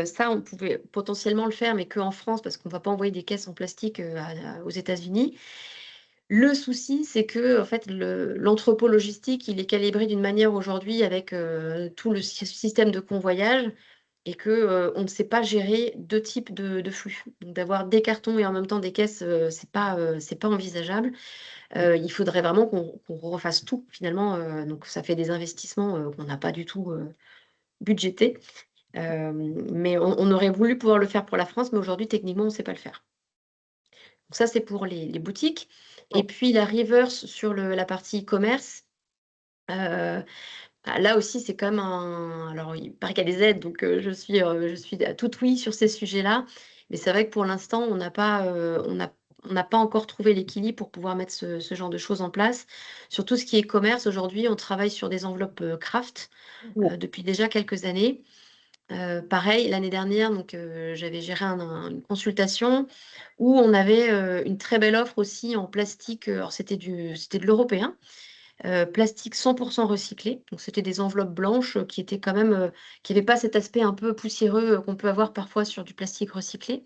Ça, on pouvait potentiellement le faire, mais qu'en France, parce qu'on ne va pas envoyer des caisses en plastique aux États-Unis. Le souci, c'est que en fait, l'entrepôt logistique, il est calibré d'une manière aujourd'hui avec tout le système de convoyage et qu'on ne sait pas gérer deux types de flux. Donc, d'avoir des cartons et en même temps des caisses, c'est pas envisageable. Il faudrait vraiment qu'on refasse tout, finalement. Donc, ça fait des investissements qu'on n'a pas du tout budgétés. Mais on aurait voulu pouvoir le faire pour la France, mais aujourd'hui, techniquement, on ne sait pas le faire. Donc ça, c'est pour les boutiques. Et puis, la reverse sur la partie e-commerce, là aussi, c'est quand même Alors, il paraît qu'il y a des aides, donc je suis à tout oui sur ces sujets-là. Mais c'est vrai que pour l'instant, on n'a pas encore trouvé l'équilibre pour pouvoir mettre ce genre de choses en place. Sur tout ce qui est commerce, aujourd'hui, on travaille sur des enveloppes craft depuis déjà quelques années. Pareil, l'année dernière, donc j'avais géré une consultation où on avait une très belle offre aussi en plastique. Alors c'était de l'européen, plastique 100% recyclé. Donc c'était des enveloppes blanches qui étaient quand même, qui n'avaient pas cet aspect un peu poussiéreux qu'on peut avoir parfois sur du plastique recyclé.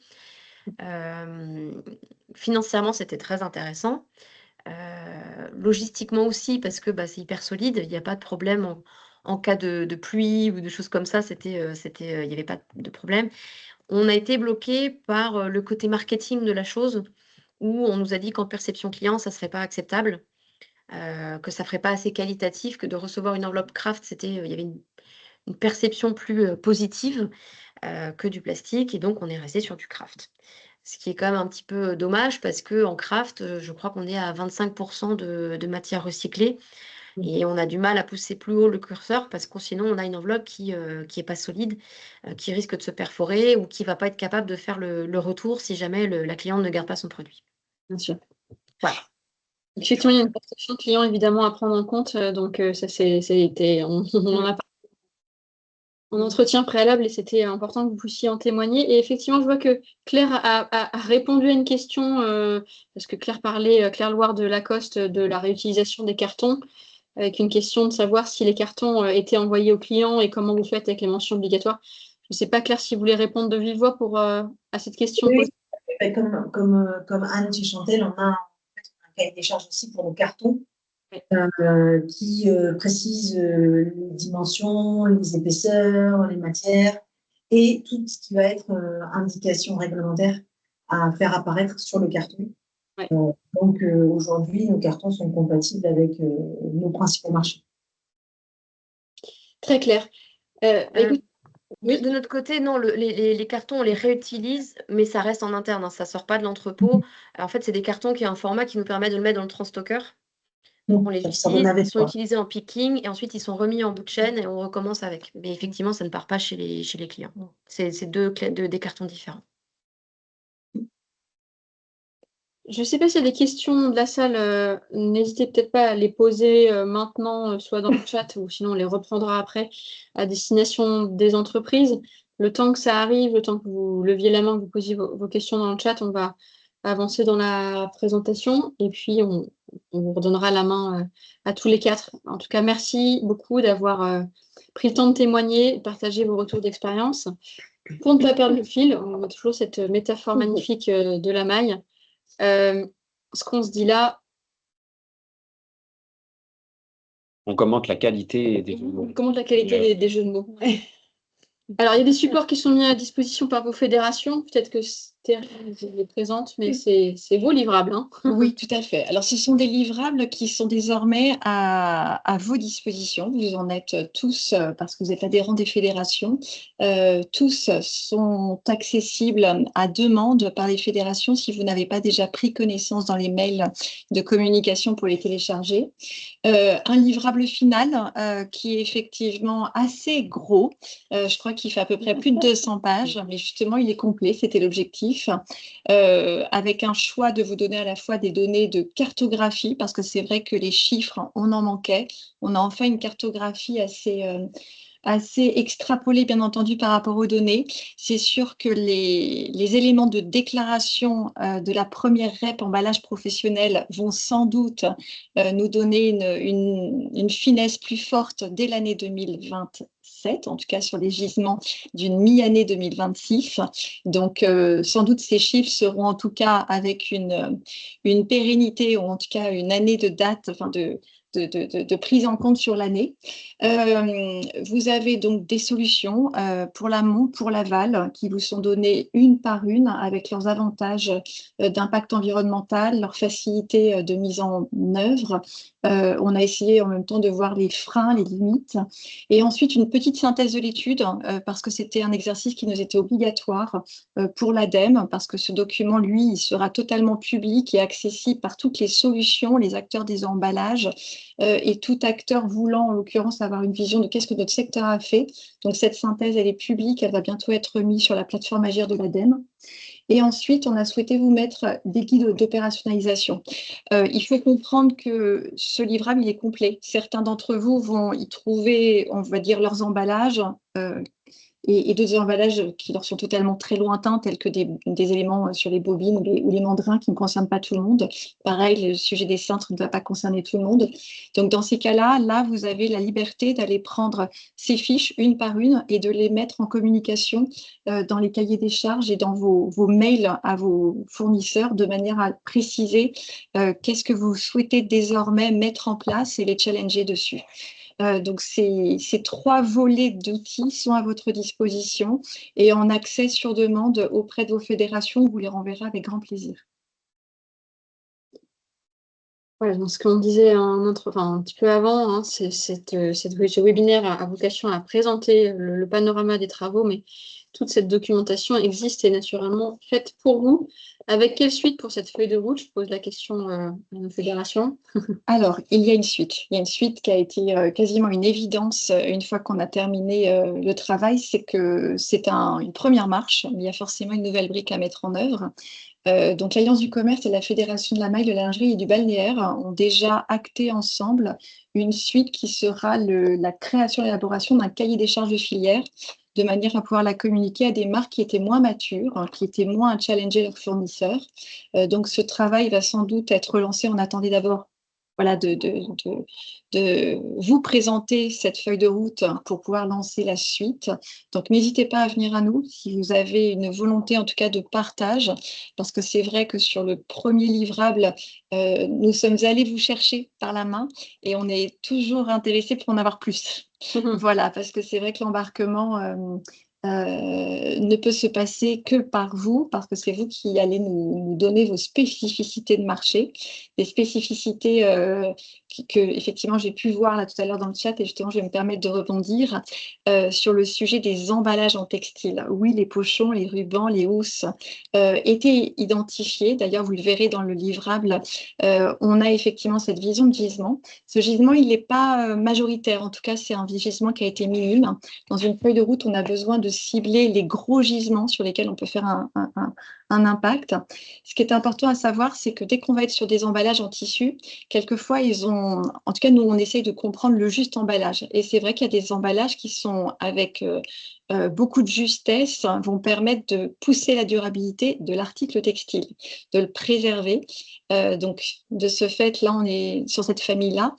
Financièrement, c'était très intéressant. Logistiquement aussi, parce que c'est hyper solide, il n'y a pas de problème en cas de pluie ou de choses comme ça, il n'y avait pas de problème. On a été bloqué par le côté marketing de la chose, où on nous a dit qu'en perception client, ça ne serait pas acceptable, que ça ne ferait pas assez qualitatif, que de recevoir une enveloppe craft, il y avait une perception plus positive que du plastique, et donc on est resté sur du craft. Ce qui est quand même un petit peu dommage parce qu'en craft, je crois qu'on est à 25% de matière recyclée et on a du mal à pousser plus haut le curseur parce que sinon on a une enveloppe qui est pas solide, qui risque de se perforer ou qui ne va pas être capable de faire le retour si jamais la cliente ne garde pas son produit. Bien sûr. Voilà. Effectivement, il y a une perception client évidemment à prendre en compte, donc ça on en a parlé en entretien préalable et c'était important que vous puissiez en témoigner. Et effectivement, je vois que Claire a répondu à une question, parce que Claire Loire de Lacoste, de la réutilisation des cartons, avec une question de savoir si les cartons étaient envoyés aux clients et comment vous faites avec les mentions obligatoires. Je ne sais pas, Claire, si vous voulez répondre de vive voix à cette question. Oui, comme Anne chez Chantel, on a un cahier des charges aussi pour nos cartons qui précise les dimensions, les épaisseurs, les matières et tout ce qui va être indication réglementaire à faire apparaître sur le carton. Ouais. Donc aujourd'hui, nos cartons sont compatibles avec nos principaux marchés. Très clair. Écoute, oui. De notre côté, non, les cartons, on les réutilise, mais ça reste en interne, hein, ça ne sort pas de l'entrepôt. En fait, c'est des cartons qui ont un format qui nous permet de le mettre dans le transstocker. Donc, on les utilise, ils sont utilisés en picking et ensuite ils sont remis en bout de chaîne et on recommence avec. Mais effectivement, ça ne part pas chez les clients. C'est des cartons différents. Je ne sais pas s'il y a des questions de la salle. N'hésitez peut-être pas à les poser maintenant, soit dans le chat ou sinon on les reprendra après à destination des entreprises. Le temps que ça arrive, le temps que vous leviez la main, que vous posiez vos questions dans le chat, on va avancer dans la présentation et puis on vous redonnera la main à tous les quatre. En tout cas, merci beaucoup d'avoir pris le temps de témoigner, de partager vos retours d'expérience. Pour ne pas perdre le fil, on a toujours cette métaphore magnifique de la maille. Ce qu'on se dit là. On commente la qualité des jeux de mots. On commente la qualité des jeux de mots. Alors, il y a des supports qui sont mis à disposition par vos fédérations. Peut-être que Thérèse les présente, mais c'est vos livrables. Hein. Oui, tout à fait. Alors, ce sont des livrables qui sont désormais à vos dispositions. Vous en êtes tous, parce que vous êtes adhérents des fédérations. Tous sont accessibles à demande par les fédérations si vous n'avez pas déjà pris connaissance dans les mails de communication pour les télécharger. Un livrable final qui est effectivement assez gros. Je crois qu'il fait à peu près plus de 200 pages, mais justement, il est complet, c'était l'objectif, avec un choix de vous donner à la fois des données de cartographie, parce que c'est vrai que les chiffres, on en manquait. On a enfin une cartographie assez extrapolé, bien entendu, par rapport aux données. C'est sûr que les éléments de déclaration de la première REP emballage professionnel vont sans doute nous donner une finesse plus forte dès l'année 2027, en tout cas sur les gisements d'une mi-année 2026. Donc, sans doute, ces chiffres seront en tout cas avec une pérennité, ou en tout cas une année de date, enfin de prise en compte sur l'année. Vous avez donc des solutions pour l'amont, pour l'aval, qui vous sont données une par une avec leurs avantages d'impact environnemental, leurs facilités de mise en œuvre. On a essayé en même temps de voir les freins, les limites. Et ensuite, une petite synthèse de l'étude, parce que c'était un exercice qui nous était obligatoire pour l'ADEME, parce que ce document, lui, il sera totalement public et accessible par toutes les solutions, les acteurs des emballages, et tout acteur voulant, en l'occurrence, avoir une vision de qu'est-ce que notre secteur a fait. Donc, cette synthèse, elle est publique, elle va bientôt être mise sur la plateforme Agir de l'ADEME. Et ensuite, on a souhaité vous mettre des guides d'opérationnalisation. Il faut comprendre que ce livrable, il est complet. Certains d'entre vous vont y trouver, on va dire, leurs emballages, et d'autres emballages qui leur sont totalement très lointains, tels que des éléments sur les bobines ou les mandrins qui ne concernent pas tout le monde. Pareil, le sujet des cintres ne va pas concerner tout le monde. Donc, dans ces cas-là, là, vous avez la liberté d'aller prendre ces fiches une par une et de les mettre en communication dans les cahiers des charges et dans vos mails à vos fournisseurs de manière à préciser qu'est-ce que vous souhaitez désormais mettre en place et les challenger dessus. Donc, ces 3 volets d'outils sont à votre disposition et en accès sur demande auprès de vos fédérations. On vous les renverra avec grand plaisir. Voilà, donc ce qu'on disait un petit peu avant, hein, ce webinaire a vocation à présenter le panorama des travaux, mais toute cette documentation existe et naturellement faite pour vous. Avec quelle suite pour cette feuille de route? Je pose la question à nos fédérations. Alors, il y a une suite. Il y a une suite qui a été quasiment une évidence une fois qu'on a terminé le travail. C'est que c'est une première marche, mais il y a forcément une nouvelle brique à mettre en œuvre. Donc, l'Alliance du commerce et la Fédération de la maille, de la lingerie et du balnéaire ont déjà acté ensemble une suite qui sera la création et l'élaboration d'un cahier des charges de filière, de manière à pouvoir la communiquer à des marques qui étaient moins matures, qui étaient moins à challenger leurs fournisseurs. Donc, ce travail va sans doute être lancé. On attendait d'abord de vous présenter cette feuille de route pour pouvoir lancer la suite. Donc, n'hésitez pas à venir à nous si vous avez une volonté, en tout cas, de partage, parce que c'est vrai que sur le premier livrable, nous sommes allés vous chercher par la main et on est toujours intéressés pour en avoir plus. Voilà, parce que c'est vrai que l'embarquement ne peut se passer que par vous, parce que c'est vous qui allez nous donner vos spécificités de marché, des spécificités que effectivement j'ai pu voir là tout à l'heure dans le chat, et justement je vais me permettre de rebondir sur le sujet des emballages en textile. Oui, les pochons, les rubans, les housses étaient identifiés. D'ailleurs, vous le verrez dans le livrable, on a effectivement cette vision de gisement. Ce gisement, il n'est pas majoritaire, en tout cas c'est un gisement qui a été minime. Dans une feuille de route, on a besoin de cibler les gros gisements sur lesquels on peut faire un impact. Ce qui est important à savoir, c'est que dès qu'on va être sur des emballages en tissu, quelquefois, en tout cas, nous, on essaye de comprendre le juste emballage. Et c'est vrai qu'il y a des emballages qui sont avec beaucoup de justesse, vont permettre de pousser la durabilité de l'article textile, de le préserver. Donc, de ce fait, là, on est sur cette famille-là.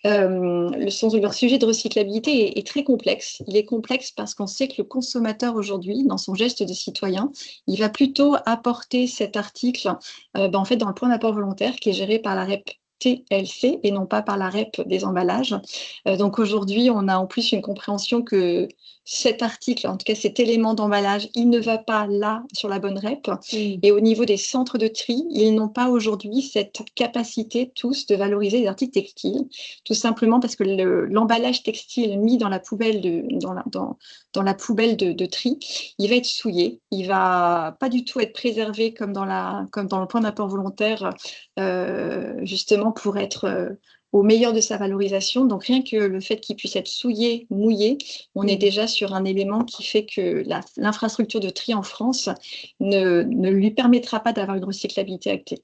Leur sujet de recyclabilité est très complexe. Il est complexe parce qu'on sait que le consommateur aujourd'hui, dans son geste de citoyen, il va plutôt apporter cet article en fait, dans le point d'apport volontaire qui est géré par la REP TLC et non pas par la REP des emballages. Donc aujourd'hui, on a en plus une compréhension que cet article, en tout cas cet élément d'emballage, il ne va pas là sur la bonne REP. Et au niveau des centres de tri, ils n'ont pas aujourd'hui cette capacité tous de valoriser les articles textiles, tout simplement parce que l'emballage textile mis dans la poubelle dans la poubelle de tri, il va être souillé, il va pas du tout être préservé comme dans le point d'apport volontaire, justement pour être au meilleur de sa valorisation. Donc rien que le fait qu'il puisse être souillé, mouillé, on est déjà sur un élément qui fait que l'infrastructure de tri en France ne lui permettra pas d'avoir une recyclabilité actée.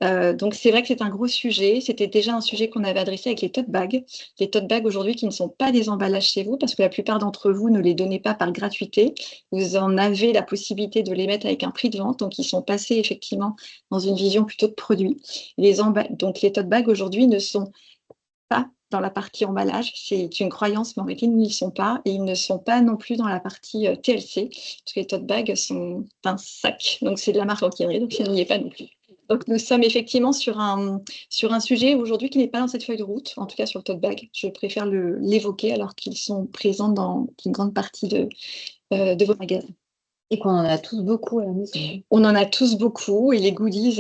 Donc c'est vrai que c'est un gros sujet. C'était déjà un sujet qu'on avait adressé avec les tote bags. Les tote bags aujourd'hui qui ne sont pas des emballages chez vous, parce que la plupart d'entre vous ne les donnez pas par gratuité. Vous en avez la possibilité de les mettre avec un prix de vente. Donc ils sont passés effectivement dans une vision plutôt de produit. Donc les tote bags aujourd'hui ne sont pas dans la partie emballage, c'est une croyance, mais en réalité, ils n'y sont pas, et ils ne sont pas non plus dans la partie TLC, parce que les tote bags sont un sac, donc c'est de la marque Anqueray, donc il n'y est pas non plus. Donc nous sommes effectivement sur un sujet aujourd'hui qui n'est pas dans cette feuille de route, en tout cas sur le tote bag. Je préfère l'évoquer alors qu'ils sont présents dans une grande partie de vos magasins. Et qu'on en a tous beaucoup à la maison. On en a tous beaucoup et les goodies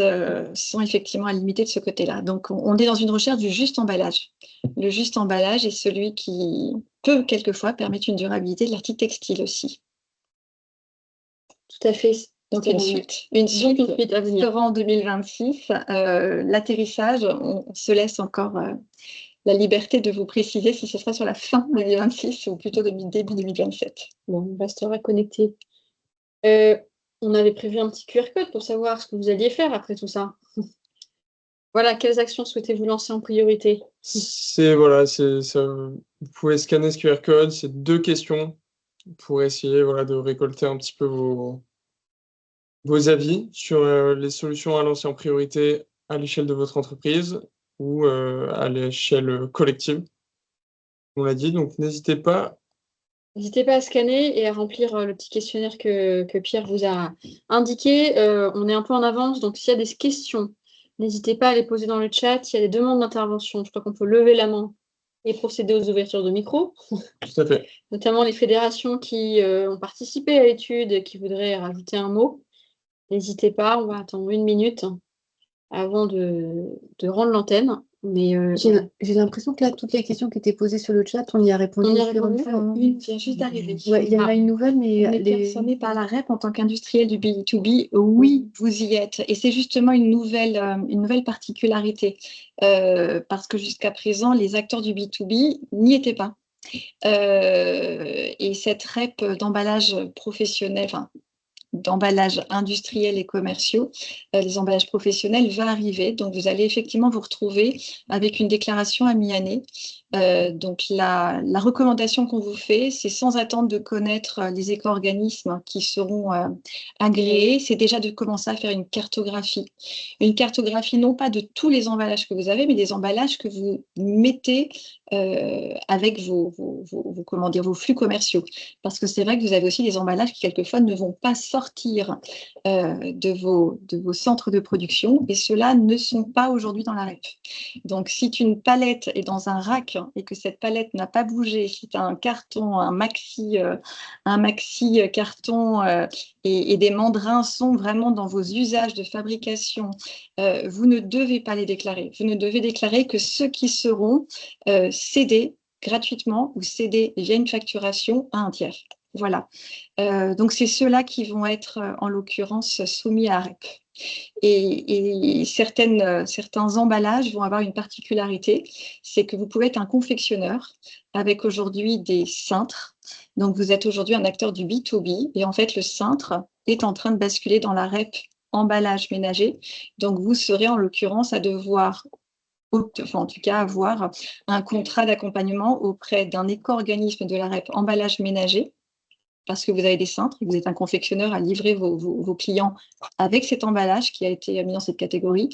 sont effectivement à limiter de ce côté-là. Donc, on est dans une recherche du juste emballage. Le juste emballage est celui qui peut quelquefois permettre une durabilité de l'article textile aussi. Tout à fait. Donc, une suite à venir. Sera en 2026. L'atterrissage, on se laisse encore la liberté de vous préciser si ce sera sur la fin 2026 ou plutôt début 2027. Bon, on restera connecté. On avait prévu un petit QR code pour savoir ce que vous alliez faire après tout ça. Voilà, quelles actions souhaitez-vous lancer en priorité? Vous pouvez scanner ce QR code, c'est 2 questions pour essayer de récolter un petit peu vos avis sur les solutions à lancer en priorité à l'échelle de votre entreprise ou à l'échelle collective. On l'a dit, donc n'hésitez pas. N'hésitez pas à scanner et à remplir le petit questionnaire que Pierre vous a indiqué. On est un peu en avance, donc s'il y a des questions, n'hésitez pas à les poser dans le chat. S'il y a des demandes d'intervention, je crois qu'on peut lever la main et procéder aux ouvertures de micro. Tout à fait. Notamment les fédérations qui ont participé à l'étude et qui voudraient rajouter un mot. N'hésitez pas, on va attendre 1 minute avant de rendre l'antenne. Mais j'ai l'impression que là, toutes les questions qui étaient posées sur le chat, on y a répondu. On y a répondu. Une vient juste d'arriver. Ouais, il y en a une nouvelle, mais on est concerné par la REP en tant qu'industriel du B2B. Oui, vous y êtes. Et c'est justement une nouvelle particularité. Parce que jusqu'à présent, les acteurs du B2B n'y étaient pas. Et cette REP d'emballage professionnel, d'emballages industriels et commerciaux, les emballages professionnels va arriver. Donc, vous allez effectivement vous retrouver avec une déclaration à mi-année. Donc, la recommandation qu'on vous fait, c'est sans attendre de connaître les éco-organismes qui seront agréés, c'est déjà de commencer à faire une cartographie. Une cartographie non pas de tous les emballages que vous avez, mais des emballages que vous mettez avec comment dire, vos flux commerciaux. Parce que c'est vrai que vous avez aussi des emballages qui, quelquefois, ne vont pas sortir de vos centres de production, et ceux-là ne sont pas aujourd'hui dans la REP. Donc, si une palette est dans un rack et que cette palette n'a pas bougé, si tu as un carton, un maxi carton et des mandrins sont vraiment dans vos usages de fabrication, vous ne devez pas les déclarer. Vous ne devez déclarer que ceux qui seront cédés gratuitement ou cédés via une facturation à un tiers. Voilà. Donc, c'est ceux-là qui vont être, en l'occurrence, soumis à REP. Et certains emballages vont avoir une particularité, c'est que vous pouvez être un confectionneur avec aujourd'hui des cintres. Donc, vous êtes aujourd'hui un acteur du B2B, et en fait, le cintre est en train de basculer dans la REP emballage ménager. Donc, vous serez en l'occurrence à devoir, enfin, en tout cas, avoir un contrat d'accompagnement auprès d'un éco-organisme de la REP emballage ménager, parce que vous avez des cintres et que vous êtes un confectionneur à livrer vos clients avec cet emballage qui a été mis dans cette catégorie,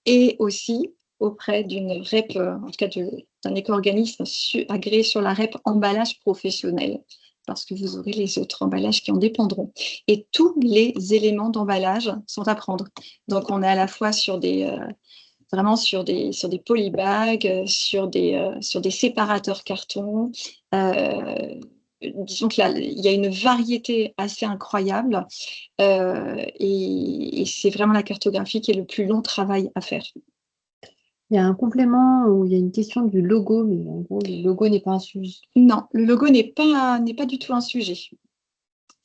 et aussi auprès d'une REP, en tout cas d'un éco-organisme agréé sur la REP emballage professionnel, parce que vous aurez les autres emballages qui en dépendront. Et tous les éléments d'emballage sont à prendre. Donc, on est à la fois sur vraiment sur des polybags, sur des séparateurs carton. Disons qu'il y a une variété assez incroyable, et c'est vraiment la cartographie qui est le plus long travail à faire. Il y a un complément où il y a une question du logo, mais en gros, le logo n'est pas un sujet. Non, le logo n'est pas du tout un sujet.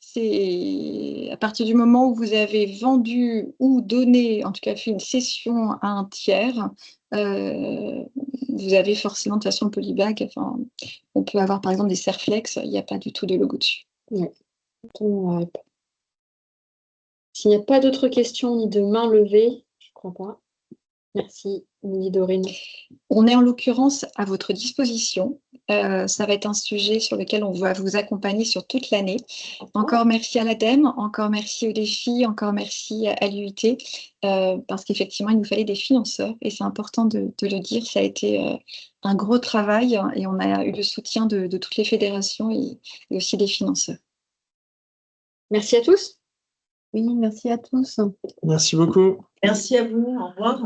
C'est à partir du moment où vous avez vendu ou donné, en tout cas fait une cession à un tiers, vous avez forcément, de toute façon, le polybag. Enfin, on peut avoir par exemple des Serflex, il n'y a pas du tout de logo dessus. Ouais. S'il n'y a pas d'autres questions ni de main levée, je ne crois pas. Merci, Lily Dorine. On est en l'occurrence à votre disposition. Ça va être un sujet sur lequel on va vous accompagner sur toute l'année. Encore merci à l'ADEME, encore merci au défi, encore merci à l'UIT, parce qu'effectivement, il nous fallait des financeurs, et c'est important de le dire. Ça a été un gros travail, et on a eu le soutien de toutes les fédérations et aussi des financeurs. Merci à tous. Oui, merci à tous. Merci beaucoup. Merci à vous. Au revoir.